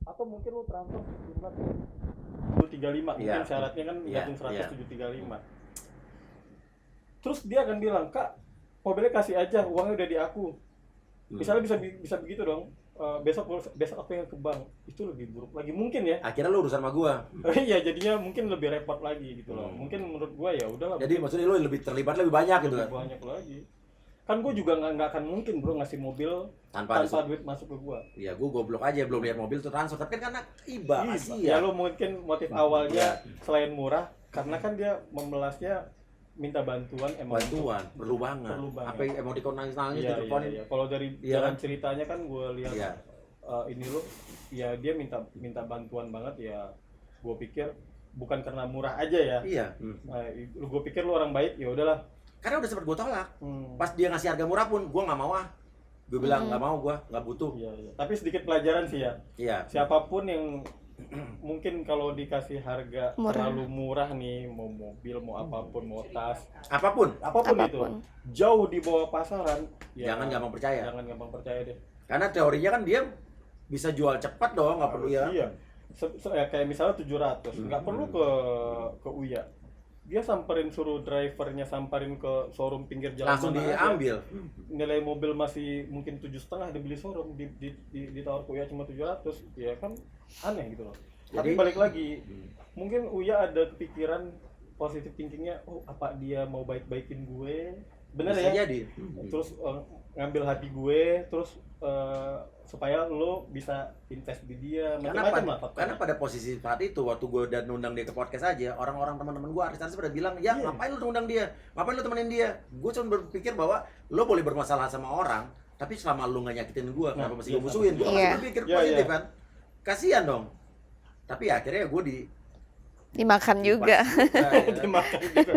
S1: Atau mungkin lu transfer sejumlah 735. Mungkin
S2: Iya.
S1: syaratnya kan
S2: Iya,
S1: gabung 100
S2: iya.
S1: 735. Terus dia akan bilang, "Kak, mobilnya kasih aja, uangnya udah di aku." Misalnya bisa begitu dong. Besok aku yang ke bank. Itu lebih buruk lagi mungkin ya.
S2: Akhirnya lo urusan sama gue.
S1: Iya, jadinya mungkin lebih repot lagi gitu loh. Mungkin menurut gua ya udahlah.
S2: Jadi maksudnya lo lebih terlibat lebih banyak gitu
S1: lebih
S2: kan?
S1: banyak lagi. Kan gue juga nggak akan mungkin bro ngasih mobil
S2: Tanpa
S1: tanpa duit masuk ke gua.
S2: Ya gue goblok aja belum lihat mobil tuh transfer. Tapi kan karena iba,
S1: Ya
S2: kasihan.
S1: lo mungkin motif awalnya selain murah karena kan dia memelasnya minta bantuan emang.
S2: Bantuan perlu banget.
S1: Perlu banget.
S2: Apa emoticon nangis-nangis
S1: Iya,
S2: diteleponin.
S1: iya. Kalau dari
S2: Iya
S1: jalan
S2: kan?
S1: ceritanya kan gue lihat
S2: Iya.
S1: ini lo ya dia minta bantuan banget ya. Gue pikir bukan karena murah aja ya.
S2: Iya.
S1: Gue pikir lo orang baik ya udahlah.
S2: Karena udah sempet gue tolak.
S1: Hmm.
S2: Pas dia ngasih harga murah pun gue nggak mau ah. Gue bilang nggak mau, gue nggak butuh.
S1: Iya, iya. Tapi sedikit pelajaran sih ya.
S2: Iya.
S1: Siapapun yang mungkin kalau dikasih harga
S3: Murah.
S1: terlalu murah nih, mau mobil, mau apapun, mau tas,
S2: Apapun.
S1: apapun itu,
S3: Apapun.
S1: jauh di bawah pasaran, ya
S2: Jangan gampang percaya.
S1: Jangan gampang percaya deh.
S2: Karena teorinya kan dia bisa jual cepat dong, nggak perlu ya.
S1: Iya. Ya, kayak misalnya 700, nggak perlu ke Uya. Dia suruh drivernya samperin ke showroom pinggir jalan
S2: Langsung
S1: mana aja.
S2: diambil.
S1: Nilai mobil masih mungkin 7,5 dibeli showroom ditawar ke Uya cuma 700, ya kan aneh gitu loh. Tapi
S2: Jadi-
S1: balik lagi, mungkin Uya ada pikiran positif thinkingnya, oh apa dia mau baik-baikin gue, bener
S2: Bisa
S1: ya?
S2: jadi.
S1: Terus ngambil hati gue, terus supaya lo bisa invest di dia, macam-macam lah faktornya.
S2: Karena pada posisi saat itu waktu gue udah nundang dia ke podcast aja, orang-orang teman-teman gue artis-artis pada bilang, ya
S1: Iya.
S2: ngapain lu undang dia, ngapain lu temenin dia. Gue cuma berpikir bahwa lo boleh bermasalah sama orang, tapi selama lu nggak nyakitin gue, kenapa
S1: Nah,
S2: masih
S1: iya,
S2: gue musuhin? Gue
S3: Iya.
S2: masih berpikir
S1: Iya,
S2: positif
S1: iya.
S2: kan, kasihan dong. Tapi akhirnya gue
S3: Dimakan juga.
S1: Dimakan juga.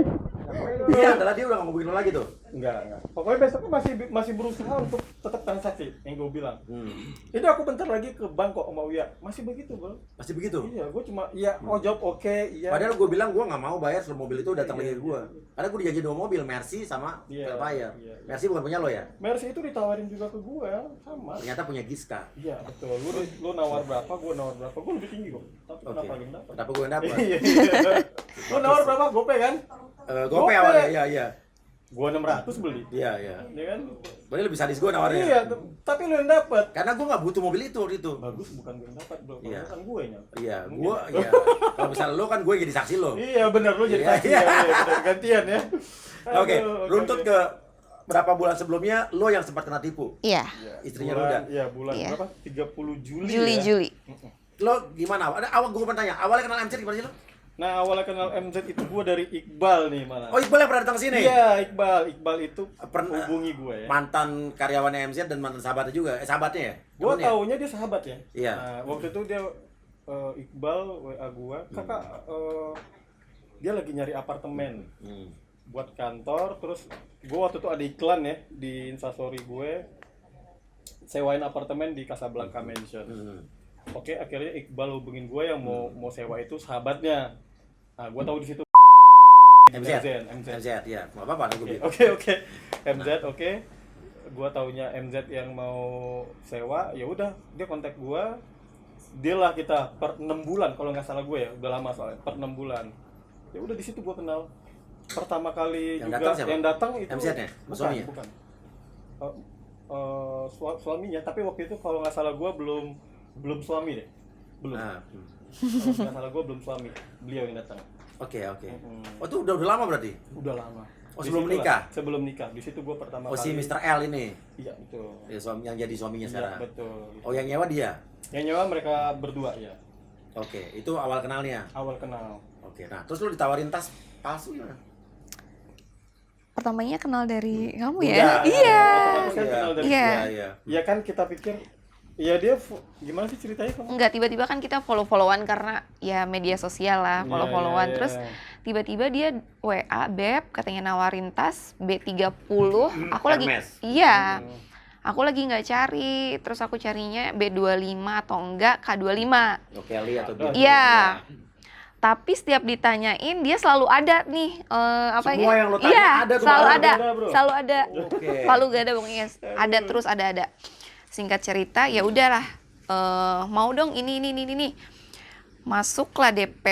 S2: Iya, adalah dia udah nggak ngomongin lo lagi tuh.
S1: Enggak. Pokoknya besoknya masih berusaha untuk tetap transaksi yang gue bilang. Jadi aku bentar lagi ke bank kok sama Uya. Masih begitu, Bro.
S2: Masih begitu.
S1: Iya, gue cuma jawab oke, iya.
S2: Padahal gue bilang gue nggak mau bayar sebelum mobil itu datang
S1: Iya,
S2: lagi ke gue. Karena gue dijanji 2 mobil, Mercy sama
S1: Iya,
S2: Velfire.
S1: iya.
S2: Mercy bukan punya lo ya?
S1: Mercy itu ditawarin juga ke gue, sama.
S2: Ternyata punya Giska.
S1: Iya, betul. Lu nawar berapa, gue nawar berapa. Gue lebih tinggi kok. Tapi
S2: Oke.
S1: kenapa yang dapat?
S2: Kenapa gue yang dapat?
S1: Iya. Lu nawar berapa? Gope kan?
S2: Gope awalnya, iya.
S1: Gue 600 beli.
S2: Iya, iya.
S1: Iya kan?
S2: Berarti lebih sadis gue nawarnya.
S1: Iya, tapi lu yang dapat.
S2: Karena gue nggak butuh mobil itu waktu itu.
S1: Bagus, bukan gue yang dapat, Bro.
S2: Iya.
S1: Kan gue yang nyampe.
S2: Iya,
S1: Mungkin.
S2: gue iya. Kalau misalnya lo kan gue jadi saksi lo.
S1: Iya, benar lu jadi
S2: Iya,
S1: saksi
S2: iya.
S1: ya. Benar gantian ya.
S2: Oke,
S1: Aduh,
S2: runtut
S1: oke.
S2: ke berapa bulan sebelumnya lo yang sempat kena tipu.
S3: Iya,
S2: Istrinya
S1: bulan,
S2: Ruda.
S1: Iya, bulan
S3: Iya.
S1: berapa? 30 Juli. ya?
S3: Juli.
S2: Lo gimana? Ada awal gue tanya, awalnya kenal MC gimana sih lo?
S1: Nah, awalnya kenal MZ itu gue dari Iqbal nih malah.
S2: Oh, Iqbal yang pernah datang ke sini.
S1: Iya, Iqbal itu
S2: Pernah-
S1: hubungi gue ya.
S2: Mantan karyawannya MZ dan mantan sahabatnya juga. Sahabatnya ya?
S1: Gue
S2: Temennya?
S1: taunya dia sahabat ya.
S2: Iya.
S1: Nah, waktu itu dia Iqbal WA gua, kakak dia lagi nyari apartemen buat kantor. Terus gua waktu itu ada iklan ya di Instastory gue, sewain apartemen di Casablanca Mansion. Oke, akhirnya Iqbal hubungin gue yang mau sewa itu sahabatnya. Nah, gue tahu di situ
S2: MZ ya, nggak apa-apa gue bilang.
S1: Oke. MZ, oke. Gue taunya MZ yang mau sewa, ya udah dia kontak gue. Deal lah kita per 6 bulan kalau nggak salah gue ya, udah lama soalnya, per 6 bulan. Ya udah di situ gue kenal. Pertama kali
S2: Yang
S1: juga
S2: datang siapa?
S1: yang datang itu
S2: MZ-nya? Suaminya?
S1: Bukan. Suaminya, tapi waktu itu kalau nggak salah gue belum suami deh. Belum. Kalau nggak salah gue belum suami. Beliau yang datang.
S2: Oke. Oh itu udah lama berarti?
S1: Udah lama.
S2: Oh,
S1: Di
S2: sebelum
S1: situlah,
S2: nikah?
S1: Sebelum nikah. Di situ gue pertama
S2: Oh si
S1: kali.
S2: Mr. L ini?
S1: Iya, betul.
S2: Ya, yang jadi suaminya
S1: Iya,
S2: sekarang?
S1: betul.
S2: Oh yang nyewa dia?
S1: Yang nyewa mereka berdua ya.
S2: Oke, itu awal kenalnya?
S1: Awal kenal.
S2: Oke, nah terus lu ditawarin tas palsu gimana?
S3: Pertamanya kenal dari kamu
S2: Udah,
S3: ya? Iya.
S1: Otomatis kan kenal dari
S3: Iya.
S2: Iya.
S1: Ya kan kita pikir, ya dia gimana sih ceritanya kamu?
S3: Enggak, tiba-tiba kan kita follow-followan karena ya media sosial lah,
S1: Iya,
S3: follow-followan.
S1: iya,
S3: Terus
S1: iya.
S3: tiba-tiba dia WA, Beb, katanya nawarin tas B30. Aku lagi,
S2: Hermes.
S3: iya. Aku lagi nggak cari, terus aku carinya B25 atau enggak K25.
S2: Oke, Kelly atau dia?
S3: Iya. Tapi setiap ditanyain dia selalu ada nih apa
S2: Semua yang lo tanya
S3: iya,
S2: ada tuh,
S3: selalu
S2: Bang.
S3: ada,
S1: Ada, bro.
S3: selalu ada.
S2: Oke.
S3: Selalu gak ada pokoknya. Ada terus ada. Singkat cerita ya udahlah. Mau dong ini. Masuklah DP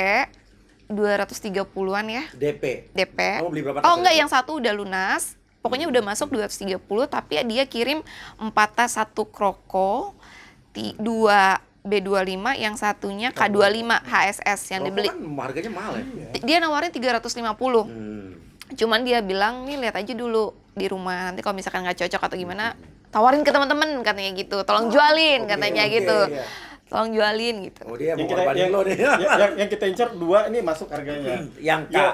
S3: 230-an ya.
S2: DP.
S3: DP.
S2: Kamu beli berapa tas
S3: Oh enggak,
S2: tadi?
S3: yang satu udah lunas. Pokoknya udah masuk 230, tapi dia kirim 4 tas, 1 kroko, 2 B25, yang satunya K25 HSS yang
S2: Rokok
S3: dibeli.
S2: kan harganya mahal ya?
S3: Dia nawarin 350.
S2: Hmm.
S3: Cuman dia bilang, nih lihat aja dulu di rumah, nanti kalau misalkan nggak cocok atau gimana, tawarin ke teman-teman katanya gitu. Tolong jualin
S2: oke,
S3: katanya
S2: oke,
S3: gitu.
S2: iya.
S3: Tolong jualin gitu.
S2: Oh dia mau
S1: Yang kita
S2: korbanin lo nih.
S1: yang kita incar 2 ini masuk harganya.
S2: Yang K.
S1: Ya,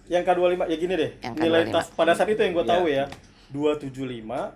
S1: yang K25 ya gini deh.
S3: Yang
S1: Nilai
S3: K25.
S1: tas pada saat itu yang gue
S2: Iya.
S1: tahu ya, 275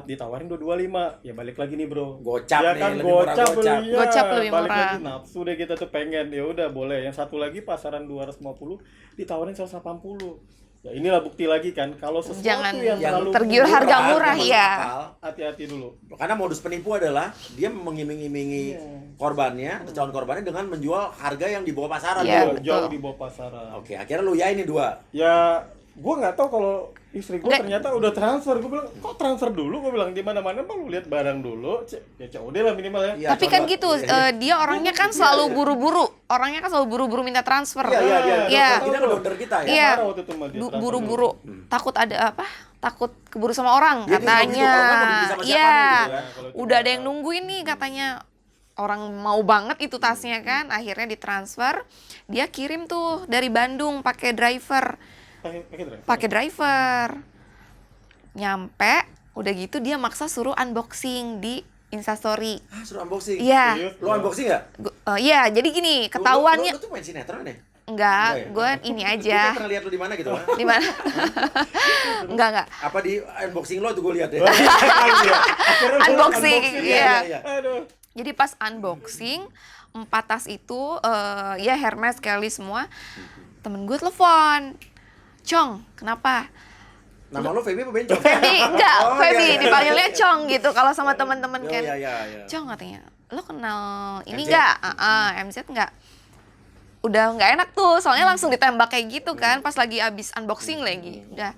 S1: ditawarin 225. Ya balik lagi nih, Bro.
S2: Gocap
S1: ya
S2: nih,
S1: kan,
S2: lebih murah
S1: gocap
S2: gocap.
S1: belinya.
S3: Gocap lebih
S1: Balik
S3: murah.
S1: lagi nafsu deh kita tuh pengen. Ya udah boleh. Yang satu lagi pasaran 250 ditawarin 180. Ya inilah bukti lagi kan kalau sesuatu
S3: Jangan
S1: yang terlalu
S3: tergiur harga murah,
S2: masuk
S3: ya.
S2: akal.
S1: hati-hati dulu.
S2: Karena modus penipu adalah dia mengiming-imingi korbannya atau calon korbannya dengan menjual harga yang di bawah pasaran.
S3: Iya,
S2: tuh.
S3: betul.
S1: Jauh di bawah pasaran.
S2: Oke, akhirnya lu ya ini 2.
S1: Ya gue nggak tahu kalau istri gue
S3: Nggak.
S1: ternyata udah transfer. Gue bilang kok transfer dulu, gue bilang di mana-mana mah lu lihat barang dulu. Ya COD lah minimal ya.
S2: Iya,
S3: Tapi kan
S2: coba.
S3: gitu,
S2: Iya.
S3: dia orangnya kan selalu buru-buru. Orangnya kan selalu buru-buru minta transfer.
S2: Iya, dia
S3: Iya.
S2: kita ngedonder kita ya.
S3: Iya.
S1: Marah waktu itu sama dia transfer
S3: Buru-buru. Takut ada apa? Takut keburu sama orang
S2: Dia bingung gitu,
S3: katanya.
S2: kalau nggak mau dibeli sama siapa
S3: Iya.
S2: nih, gitu kan.
S1: Kalau itu
S3: Udah ada yang
S1: marah.
S3: nungguin nih katanya. Orang mau banget itu tasnya kan. Akhirnya ditransfer. Dia kirim tuh dari Bandung pakai driver. Pakai driver. Nyampe, udah gitu dia maksa suruh unboxing di Instastory.
S2: Ah, suruh unboxing.
S3: Iya.
S1: Serius?
S2: Lu unboxing nggak?
S3: Iya, jadi gini, ketahuannya
S2: Lu tuh main sinetron ya?
S3: enggak,
S2: ya?
S3: gue ini
S2: Gue
S3: aja.
S2: pernah lihat lu di mana gitu. Bang.
S3: Di mana? Enggak.
S2: Apa di unboxing lo tuh gue lihat ya.
S1: Akhirnya lu
S3: Unboxing, iya.
S1: Aduh.
S3: Jadi pas unboxing 4 tas itu ya Hermes, Kelly semua. Temen gue telepon. Cong, kenapa?
S2: Nama lo Feby apa Bencong?
S3: Feby, enggak,
S2: Oh,
S3: Feby
S2: iya, iya.
S3: dipanggilnya Cong gitu kalau sama teman-teman
S2: Oh,
S3: kan.
S2: iya.
S3: Cong katanya, lo kenal ini
S2: MZ?
S3: enggak? MZ enggak? Udah nggak enak tuh, soalnya langsung ditembak kayak gitu kan, pas lagi abis unboxing lagi. Udah,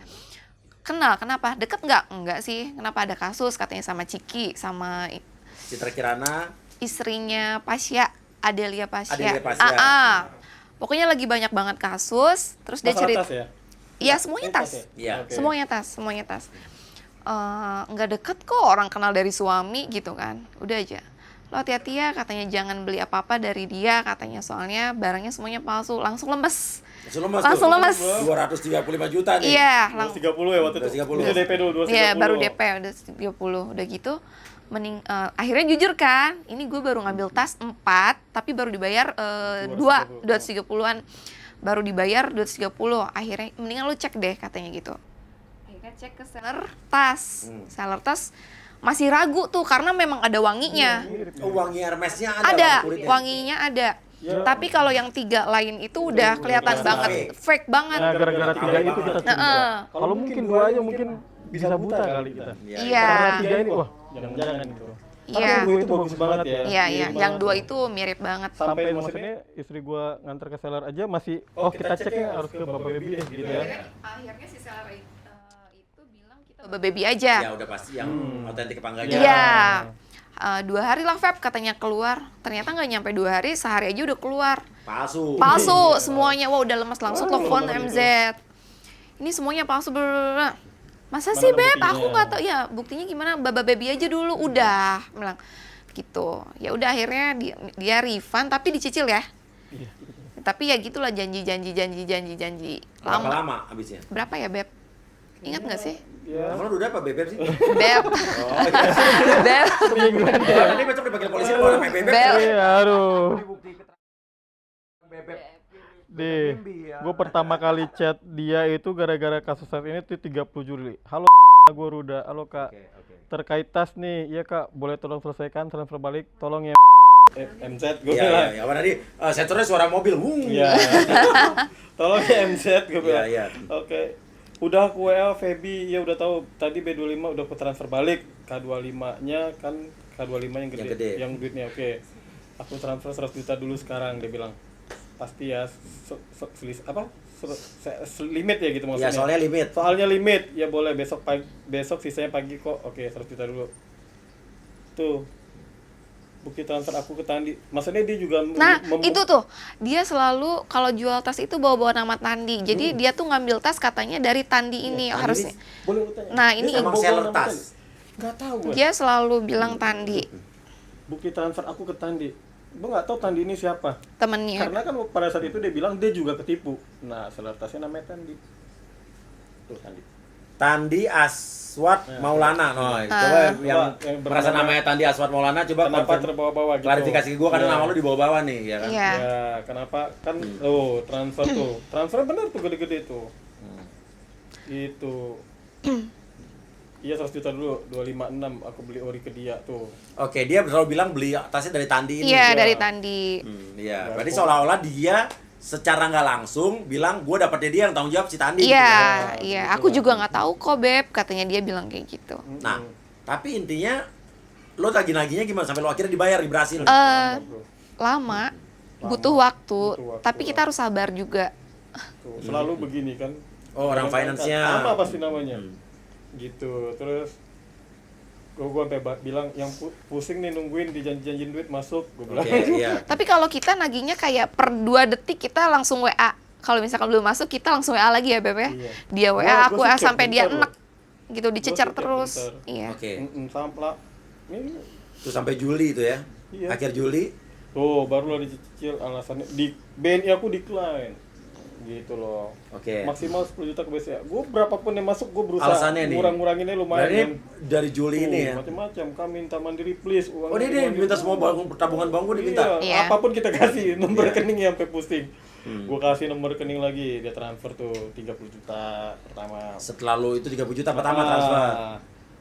S3: kenal, kenapa? Deket nggak? Enggak sih, kenapa ada kasus katanya sama Ciki, sama
S2: Citra Kirana.
S3: istrinya Pasya, Adelia Pasya.
S2: Adelia Pasya.
S3: Pokoknya lagi banyak banget kasus, terus dia
S1: Masalah
S3: cerita.
S1: tas ya?
S3: Iya, semuanya tas.
S1: ya?
S2: Iya.
S1: Oke.
S3: Semuanya tas. Nggak deket kok, orang kenal dari suami gitu kan. Udah aja. Lo hati-hati ya, katanya jangan beli apa-apa dari dia, katanya soalnya barangnya semuanya palsu. Langsung lemes. Langsung lemes.
S2: 235 juta nih.
S3: Iya,
S1: 230 ya waktu itu.
S2: 230.
S1: Itu DP dulu 230.
S3: Iya, baru DP udah 30. Udah gitu akhirnya jujur kan, ini gue baru ngambil tas 4, tapi baru dibayar 230-an. Baru dibayar 230. Akhirnya mendingan lu cek deh katanya gitu. Akhirnya cek ke seller tas. Seller tas masih ragu tuh karena memang ada wanginya.
S2: Oh, wangi Hermesnya
S3: Ada,
S2: warna kulitnya.
S3: wanginya ada.
S1: Ya.
S3: Tapi kalau yang 3 lain itu udah kelihatan
S2: udah
S3: banget, fake banget.
S5: Nah, gara-gara 3 itu kita curiga.
S3: Heeh.
S5: Kalau mungkin 2 aja mungkin bisa buta kali kita.
S3: Iya.
S5: Karena 3 ini wah, jangan-jangan gitu.
S1: Tapi
S3: Iya.
S1: yang dua itu bagus banget ya.
S3: Iya, iya.
S1: Mirip
S3: Yang
S1: banget
S3: 2
S1: tuh.
S3: itu mirip banget.
S1: Sampai
S5: Maksudnya istri gua nganter ke seller aja masih kita ceknya harus ke Bapak Baby deh gitu ya.
S3: Akhirnya si seller itu bilang kita baby aja.
S2: Ya udah pasti yang otentik apa enggaknya.
S3: Iya. 2 hari lah Feb katanya keluar. Ternyata nggak nyampe 2 hari, sehari aja udah keluar.
S2: Palsu.
S3: Palsu semuanya. Wah udah lemas langsung
S1: Wah,
S3: telepon
S1: nomor
S3: MZ. Ini semuanya palsu. Blablabla. Masa
S1: Mana
S3: sih Beb?
S1: buktinya?
S3: Aku nggak tahu. Ya buktinya gimana? Baba baby aja dulu. Udah, bilang gitu. Ya udah akhirnya dia refund tapi dicicil ya.
S1: Iya.
S3: Tapi ya gitulah janji.
S2: Berapa lama habisnya?
S3: Berapa ya Beb? Ingat nggak sih?
S1: Ya.
S2: Kamu udah apa bebek sih?
S3: Beb.
S2: Oh, iya.
S3: Beb.
S2: Nanti besok dipanggil polisi kalau ada bebek.
S3: Bel.
S5: Iya, aduh.
S2: Bukti keterangan bebek.
S5: Deh, gue pertama kali chat dia itu gara-gara kasus saat ini tuh 30 Juli. Halo, gue Ruda. Halo kak,
S2: Oke.
S5: terkait tas nih, iya kak, boleh tolong selesaikan transfer balik, tolong ya.
S1: MZ gue
S2: Iya,
S1: bilang.
S2: iya. Apa tadi? Sensornya suara mobil.
S1: Iya. Tolong ya MZ gue
S2: Iya,
S1: bilang.
S2: iya.
S1: Oke. Udah aku WA Feby, ya udah tahu tadi B25 udah aku transfer balik. K25-nya kan K25 yang gede,
S2: Yang gede.
S1: yang duitnya oke. Aku transfer 100 juta dulu sekarang dia bilang. Pasti ya limit ya gitu maksudnya.
S2: Iya, soalnya limit.
S1: Soalnya limit. Ya boleh besok sisanya pagi kok. Oke, 100 juta dulu. Tuh. Bukti transfer aku ke Tandi. Maksudnya dia juga
S3: Nah, itu tuh. Dia selalu kalau jual tas itu bawa-bawa nama Tandi. Jadi dia tuh ngambil tas katanya dari Tandi ini
S2: Tandi
S3: harusnya.
S1: boleh lu tanya.
S3: Nah,
S2: Dia
S3: ini
S2: emang seller tas.
S1: Enggak tahu gue.
S3: dia selalu bilang Tandi
S1: Bukti transfer aku ke Tandi. Gue nggak tahu Tandi ini siapa.
S3: temennya.
S1: Karena kan pada saat itu dia bilang dia juga ketipu. Nah, seller tasnya namanya Tandi. Tuh Tandi.
S2: Tandi Aswat
S1: Nah.
S2: Maulana. Oh, coba yang
S1: yang
S2: merasa
S1: bernama-
S2: namanya Tandi Aswat Maulana coba
S1: Kenapa
S2: konfirm-
S1: terbawa-bawa gitu?
S2: klarifikasi ke gua karena
S1: Iya.
S2: nama lu dibawa-bawa nih, ya kan?
S3: Iya.
S1: Ya, kenapa kan transfer tuh. Transfer bener tuh gede-gede tuh. Gitu. Iya 100 juta dulu, 256 aku beli ori ke dia tuh.
S2: Oke, dia selalu bilang beli tasnya dari Tandi ini.
S3: Iya,
S1: ya.
S3: dari Tandi.
S2: Iya,
S1: Ya,
S2: berarti
S1: kok.
S2: seolah-olah dia secara nggak langsung bilang gua dapetnya dia yang tanggung jawab si Tandi.
S3: Iya,
S2: gitu.
S3: iya.
S1: gitu
S3: Aku
S1: lah.
S3: juga nggak tahu kok, Beb. Katanya dia bilang kayak gitu.
S2: Nah, tapi intinya lo tagih-nagihnya gimana sampai lo akhirnya dibayar di Brasil?
S3: Lama, butuh waktu,
S1: Butuh waktu
S3: tapi kita
S1: lah.
S3: harus sabar juga.
S1: Tuh, selalu begini kan.
S2: Oh, orang
S1: Kadang-kadang
S2: finance-nya.
S1: Apa pasti namanya? Gitu. Terus gua sampai bilang yang pusing nih nungguin dijanji-janjiin duit masuk, gua bilang.
S2: Oke, iya.
S3: Tapi kalau kita nagihnya kayak per 2 detik kita langsung WA. Kalau misalkan belum masuk kita langsung WA lagi ya, Beb ya.
S1: Iya.
S3: Dia WA,
S1: Gua
S3: aku
S1: sih
S3: WA
S1: chat
S3: sampai dia
S1: bentar
S3: enek.
S1: loh.
S3: Gitu dicecer
S1: Gua sih chat
S3: terus.
S1: bentar.
S3: Iya.
S2: Oke.
S1: Samplah. Ini
S2: Terus sampai Juli itu ya.
S1: Iya.
S2: Akhir Juli.
S1: tuh barulah dicicil alasannya di BNI aku decline. Gitu loh.
S2: Oke.
S1: Maksimal 10 juta ke BCA. Gua berapapun yang masuk gua berusaha
S2: Alasannya nih.
S1: ngurang-nguranginnya lumayan.
S2: Berarti
S1: kan.
S2: dari Juli ini ya.
S1: Macam-macam, kami minta mandiri please uang.
S2: Oh, dia minta semua tabungan bank gua diminta.
S3: Iya.
S1: Apapun kita kasih nomor
S2: Iya.
S1: rekening sampai pusing. Gua kasih nomor rekening lagi, dia transfer tuh 30 juta pertama.
S2: Setelah lo itu 30 juta pertama transfer.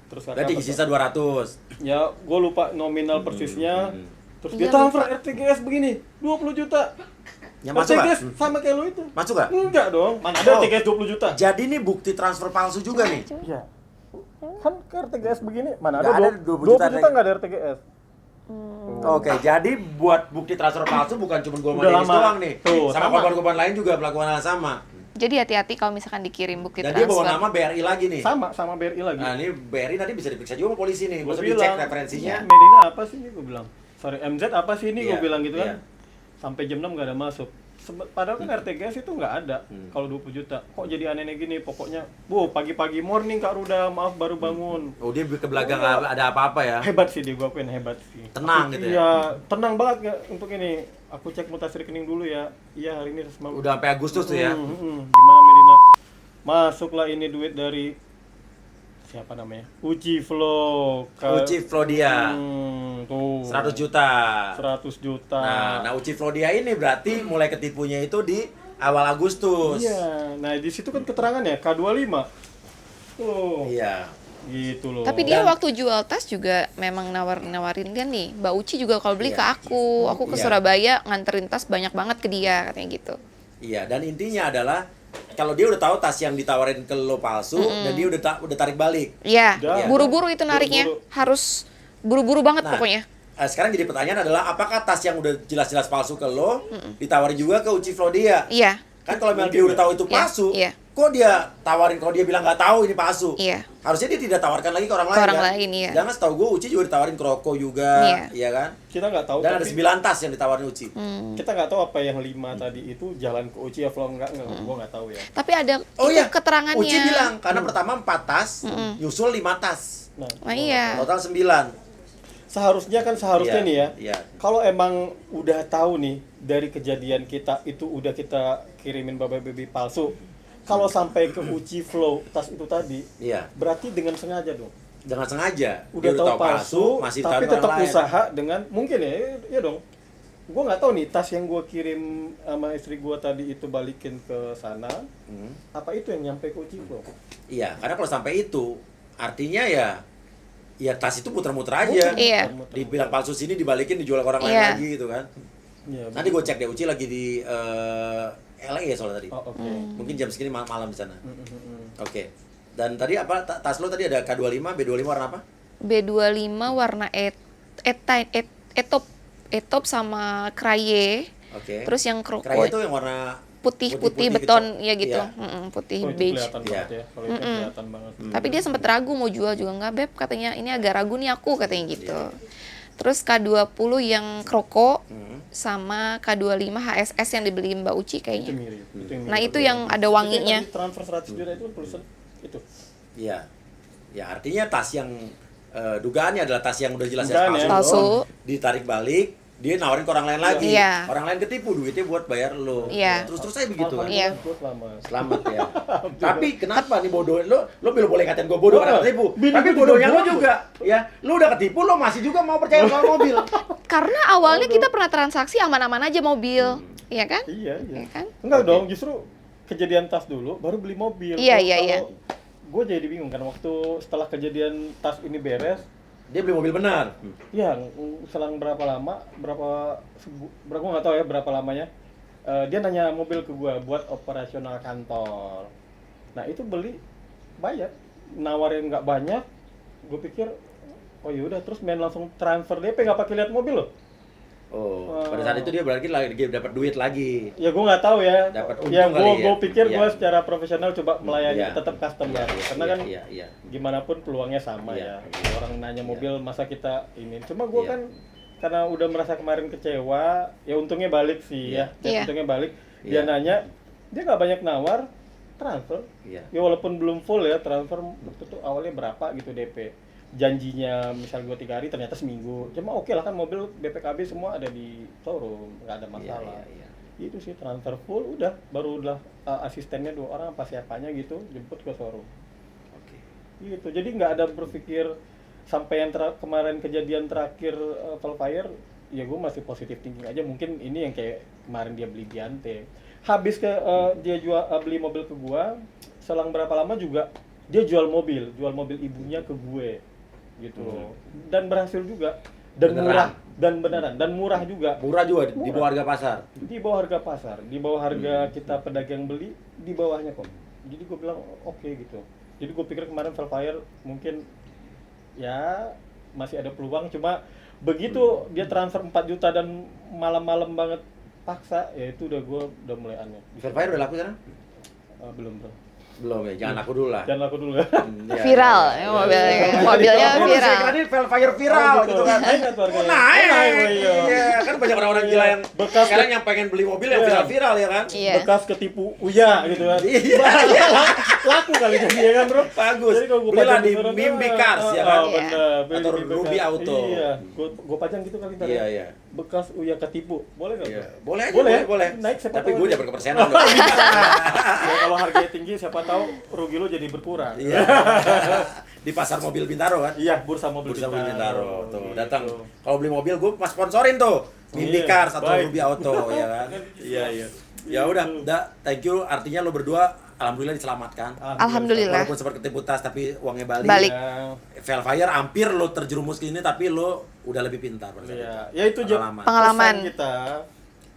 S1: Terus
S2: Berarti sisa 200.
S1: ya gua lupa nominal persisnya. Terus dia
S3: Iya,
S1: transfer RTGS begini, 20 juta.
S2: Yang masuk
S1: RTGS
S2: nggak?
S1: sama kayak lu itu.
S2: Masuk gak?
S1: Enggak dong. Mana ada
S2: Oh.
S1: RTGS 20 juta?
S2: Jadi ini bukti transfer palsu juga nih.
S1: Iya. Kan ke RTGS begini, mana
S2: Nggak
S1: ada
S2: ada
S1: 20
S2: 20
S1: juta enggak ada RTGS.
S2: Oke, jadi buat bukti transfer palsu bukan cuma gua sama
S1: Udah
S2: Dennis
S1: lama.
S2: doang nih.
S1: Tuh,
S2: sama
S1: sama.
S2: korban-korban lain juga melakukan hal sama.
S3: Jadi hati-hati kalau misalkan dikirim bukti
S2: Dan dia bawa
S3: transfer.
S2: nama BRI lagi nih.
S1: Sama BRI lagi.
S2: Nah, ini BRI nanti bisa diperiksa juga sama polisi nih.
S1: Gua
S2: Maksudnya dicek
S1: bilang,
S2: referensinya.
S1: Medina apa sih ini gua bilang. Sorry, MZ apa sih ini
S2: Iya,
S1: gua bilang gitu
S2: iya.
S1: kan. Sampai jam 6 nggak ada masuk. Padahal kan RTGS itu nggak ada kalau 20 juta. Kok jadi aneh-aneh gini? Pokoknya, bu pagi-pagi morning Kak Ruda, maaf baru bangun.
S2: Oh, dia ke belakang nggak ada apa-apa ya.
S1: Hebat sih dia, gua akuin hebat sih.
S2: Tenang
S1: Aku-
S2: gitu ya?
S1: Iya, tenang banget nggak untuk ini. Aku cek mutasi rekening dulu ya. Iya hari ini
S2: Udah sampai Agustus tuh ya.
S1: Gimana Medina? Masuklah ini duit dari siapa namanya? Uci Flow.
S2: Uci Flodia.
S1: Tuh.
S2: 100 juta.
S1: 100 juta.
S2: Nah, Uci Flodia ini berarti mulai ketipunya itu di awal Agustus.
S1: Iya. Nah, di situ kan keterangannya K25. Tuh.
S2: Iya.
S1: Gitu loh.
S3: Tapi dia
S2: Dan-
S3: waktu jual tas juga memang nawarin dia nih. Mbak Uci juga kalau beli
S2: Iya.
S3: ke aku ke
S2: Iya.
S3: Surabaya nganterin tas banyak banget ke dia katanya gitu.
S2: Iya, dan intinya adalah kalau dia udah tahu tas yang ditawarin ke lo palsu dan dia udah tarik balik.
S3: Iya,
S1: Udah.
S3: buru-buru itu nariknya.
S1: Buru-buru.
S3: Harus buru-buru banget
S2: Nah,
S3: pokoknya.
S2: Sekarang jadi pertanyaan adalah apakah tas yang udah jelas-jelas palsu ke lo ditawarin juga ke Uci Flodia?
S3: Iya,
S2: Kan kalau memang dia udah tahu itu
S3: Iya,
S2: palsu,
S3: iya.
S2: kok dia tawarin kalau dia bilang nggak tahu ini palsu?
S3: iya.
S2: Harusnya dia tidak tawarkan lagi ke orang
S3: Ke
S2: lain.
S3: orang
S2: kan?
S3: lain, iya.
S2: Jangan setahu gue Uci juga ditawarin ke Roko juga,
S3: Iya.
S2: iya kan?
S1: Kita nggak tahu.
S2: Dan ada
S1: tapi
S2: 9 tas yang ditawarin Uci.
S1: kita nggak tahu apa yang 5 tadi itu jalan ke Uci atau enggak. Gua nggak tahu ya.
S3: Tapi ada
S2: Oh
S3: itu
S2: iya,
S3: keterangannya.
S2: Uci bilang karena pertama 4 tas, nyusul 5 tas,
S1: Nah,
S3: Nah, iya.
S2: total 9.
S1: seharusnya
S2: Iya,
S1: nih ya.
S2: Iya.
S1: Kalau emang udah tahu nih dari kejadian kita itu udah kita kirimin baby palsu. Kalau sampai ke Uci Flow tas itu tadi,
S2: Iya.
S1: berarti dengan sengaja dong.
S2: Dengan sengaja.
S1: Udah
S2: Dia
S1: tahu palsu,
S2: masih
S1: tapi
S2: ditawarin
S1: tetap
S2: orang lain.
S1: usaha dengan mungkin ya dong. Gua nggak tahu nih tas yang gua kirim sama istri gua tadi itu balikin ke sana.
S2: Hmm.
S1: Apa itu yang nyampe ke Uci Flow?
S2: Iya, karena kalau sampai itu artinya ya tas itu muter-muter aja.
S3: Iya.
S2: Dibilang palsu sini dibalikin dijual ke orang lain
S3: Iya.
S2: lagi gitu kan.
S1: Iya,
S2: Nanti gue cek deh Uci lagi di LA ya soalnya tadi.
S1: Oh, oke.
S2: Mungkin jam segini malam di sana.
S1: Mm.
S2: Oke. Dan tadi apa tas lo tadi ada K25, B25 warna apa?
S3: B25 warna etop sama kraye.
S2: Oke.
S3: Terus yang
S2: Kraya itu yang warna
S3: putih-putih
S2: gitu.
S3: beton ya gitu.
S2: Iya.
S3: Putih
S1: Oh, itu
S3: beige.
S1: kelihatan
S2: Iya.
S1: banget ya. Kalau itu kelihatan banget.
S3: Tapi dia sempet ragu mau jual juga nggak, Beb, katanya ini agak ragu nih aku katanya gitu. Terus K20 yang kroko sama K25 HSS yang dibeli Mbak Uci
S1: Itu
S3: kayaknya.
S1: mirip. Itu yang
S3: Nah,
S1: mirip.
S3: itu yang ada wanginya.
S1: Tadi transfer 100 juta itu tulisan itu.
S2: Iya. Ya artinya tas yang dugaannya adalah tas yang udah jelas
S1: Dugaan ya.
S3: Palsu.
S2: ditarik balik, dia nawarin ke orang lain lagi.
S3: Iya.
S2: Orang lain ketipu duitnya buat bayar lo.
S3: Iya.
S2: Terus aja begitu kan.
S3: Iya.
S1: Gua selamat.
S2: Selamat ya. Tapi kenapa nih bodoh? Lo belum boleh ngatain gue bodoh karena
S1: Bodoh.
S2: ketipu.
S1: Bini
S2: Tapi
S1: gua juga
S2: bodohnya lo
S1: bodoh.
S2: juga. Ya, lo udah ketipu, lo masih juga mau percaya soal mobil.
S3: Karena awalnya kita pernah transaksi aman-aman aja mobil, iya kan?
S1: Iya, iya.
S3: Iya kan?
S1: Enggak
S2: Oke.
S1: dong, justru kejadian tas dulu baru beli mobil.
S3: Iya, iya.
S1: Gue jadi bingung kan waktu setelah kejadian tas ini beres,
S2: Dia beli mobil benar.
S1: ya selang berapa lama, berapa gue nggak tahu ya berapa lamanya, dia nanya mobil ke gue buat operasional kantor. Nah itu beli, bayar, nawarin nggak banyak, gue pikir oh yaudah terus main langsung transfer DP nggak pakai lihat mobil loh.
S2: Oh, pada saat itu dia berarti lagi dapat duit lagi.
S1: Ya gue nggak tahu ya.
S2: Dapat untung
S1: Ya
S2: kali
S1: gue
S2: ya.
S1: pikir gue
S2: Iya.
S1: secara profesional coba melayani
S2: Iya.
S1: tetap customer. Karena
S2: Iya,
S1: kan
S2: iya, iya.
S1: gimana pun peluangnya sama
S2: Iya.
S1: ya. Orang nanya
S2: Iya.
S1: mobil masa kita ini. Cuma gue
S2: Iya.
S1: kan karena udah merasa kemarin kecewa, ya untungnya balik sih
S2: Iya.
S1: ya.
S3: Iya.
S1: Untungnya balik. Dia
S2: Iya.
S1: nanya, dia nggak banyak nawar, transfer.
S2: Iya.
S1: Ya walaupun belum full ya transfer waktu itu awalnya berapa gitu DP. Janjinya misal gue 3 hari ternyata seminggu. Cuma oke lah kan mobil BPKB semua ada di showroom, nggak ada masalah.
S2: Iya, iya.
S1: Itu sih transfer full udah baru udah asistennya 2 orang apa siapanya gitu jemput ke showroom
S2: Oke.
S1: gitu. Jadi nggak ada berpikir sampai yang kemarin kejadian terakhir Velfire ya gue masih positif thinking aja. Mungkin ini yang kayak kemarin dia beli Biante habis ke dia jual beli mobil ke gua, selang berapa lama juga dia jual mobil ibunya ke gue gitu loh. Dan berhasil juga dan
S2: Beneran?
S1: murah dan beneran dan murah juga.
S2: Murah juga di
S1: Murah.
S2: bawah harga pasar.
S1: Di bawah harga pasar, di bawah harga kita pedagang beli, di bawahnya kok. Jadi gue bilang oke gitu. Jadi gue pikir kemarin Velfire mungkin ya masih ada peluang, cuma begitu dia transfer 4 juta dan malam-malam banget paksa, ya itu udah mulai aneh.
S2: Velfire udah laku sekarang?
S1: Belum bro.
S2: Belum ya, jangan laku dulu lah.
S1: Jangan laku dulu ya.
S2: Iya,
S3: Viral
S2: iya,
S3: ya
S2: iya.
S3: mobilnya. Mobilnya
S2: Oh,
S3: viral.
S2: saya kira ini Velfire viral gitu kan.
S1: Naik nggak tuh harganya?
S2: Oh, naik.
S1: Oh, iya.
S2: Iya, kan banyak orang-orang gila yang
S1: Bekas-
S2: sekarang yang pengen beli mobil yang
S1: Iya.
S2: viral-viral ya kan.
S3: Iya.
S1: Bekas ketipu Uya gitu kan.
S2: Iya.
S1: Laku kali jadi ya kan bro.
S2: Bagus.
S1: Jadi kalau gua
S2: Belilah
S1: pajang
S2: di
S1: sana,
S2: Mimpi Cars ya kan.
S3: Iya.
S1: Bener, beli
S2: Atau
S1: di Mimpi
S2: Ruby
S1: Cars.
S2: Auto.
S1: Iya, gua pajang gitu kali ntar.
S2: Iya,
S1: ya.
S2: iya.
S1: Bekas Uya ketipu, boleh nggak?
S2: Iya.
S1: bro?
S2: Boleh aja,
S1: Boleh,
S2: boleh.
S1: naik siapa
S2: Tapi
S1: tahu
S2: gue
S1: aja.
S2: dapat kepersenan dong.
S1: Ya, kalau harganya tinggi siapa tahu rugi lo jadi berkurang.
S2: Iya. Di pasar mobil Bintaro kan.
S1: Iya, bursa mobil
S2: Bursa mobil Bintaro tuh.
S1: Gitu.
S2: Datang. Kalau beli mobil gue pas sponsorin tuh. Mimpi
S1: Iya,
S2: Cars atau
S1: baik.
S2: Ruby Auto ya kan. Iya, iya. Ya udah, thank you. Artinya lo berdua alhamdulillah diselamatkan.
S3: Alhamdulillah.
S2: Walaupun sempat ketipu tas tapi uangnya balik.
S3: Balik.
S1: Ya,
S2: Velfire hampir lo terjerumus ke ini tapi lo udah lebih pintar pada saat
S1: iya.
S2: itu.
S1: Ya itu
S2: Pengalaman.
S3: Pengalaman.
S1: pesan kita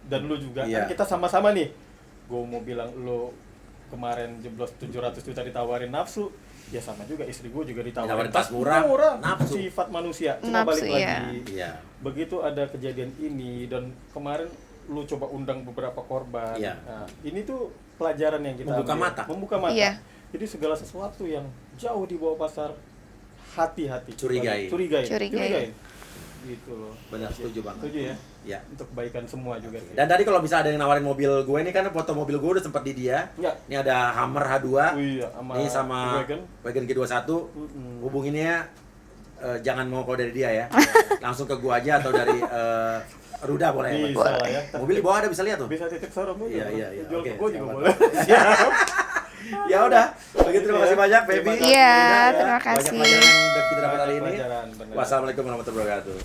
S1: dan lu juga
S2: Iya.
S1: kan kita sama-sama nih. Gue mau bilang lu kemarin jeblos 700 juta ditawarin nafsu, ya sama juga istri gue juga ditawarin
S2: Ditawarin tas murah, nafsu.
S1: Sifat manusia. Cuma
S3: Nafsu,
S1: balik
S3: iya.
S1: lagi.
S2: Iya.
S1: Begitu ada kejadian ini dan kemarin lu coba undang beberapa korban.
S2: Iya.
S1: Nah, ini tuh pelajaran yang kita
S2: Membuka
S1: ambil.
S2: mata.
S1: Membuka mata.
S3: Iya.
S1: Jadi segala sesuatu yang jauh di bawah pasar, hati-hati.
S2: Curigai.
S3: Curigai.
S1: Gitu loh.
S2: Benar, setuju banget.
S1: Setuju ya?
S2: Iya.
S1: Untuk kebaikan semua juga sih.
S2: Dan tadi kalau bisa ada yang nawarin mobil gue ini kan foto mobil gue udah sempat di dia.
S1: Ya.
S2: Ini ada Hummer H2.
S1: Iya, sama
S2: Ini sama
S1: Wagon.
S2: Wagon G21. Hubunginnya jangan mau kau dari dia ya. Langsung ke gua aja atau dari Ruda boleh.
S1: Bisa lah ya.
S2: Mobil di bawah ada bisa lihat tuh.
S1: Bisa titip showroom juga.
S2: Iya.
S1: Jual
S2: Oke,
S1: ke gua juga
S2: siap,
S1: boleh.
S2: Ya udah. Begitu terima kasih banyak Baby.
S3: Iya,
S2: Ruda,
S3: terima
S2: Banyak
S3: kasih.
S2: pelajaran yang udah kita dapat hari ini.
S1: Pelajaran, bener.
S2: Wassalamualaikum warahmatullahi wabarakatuh.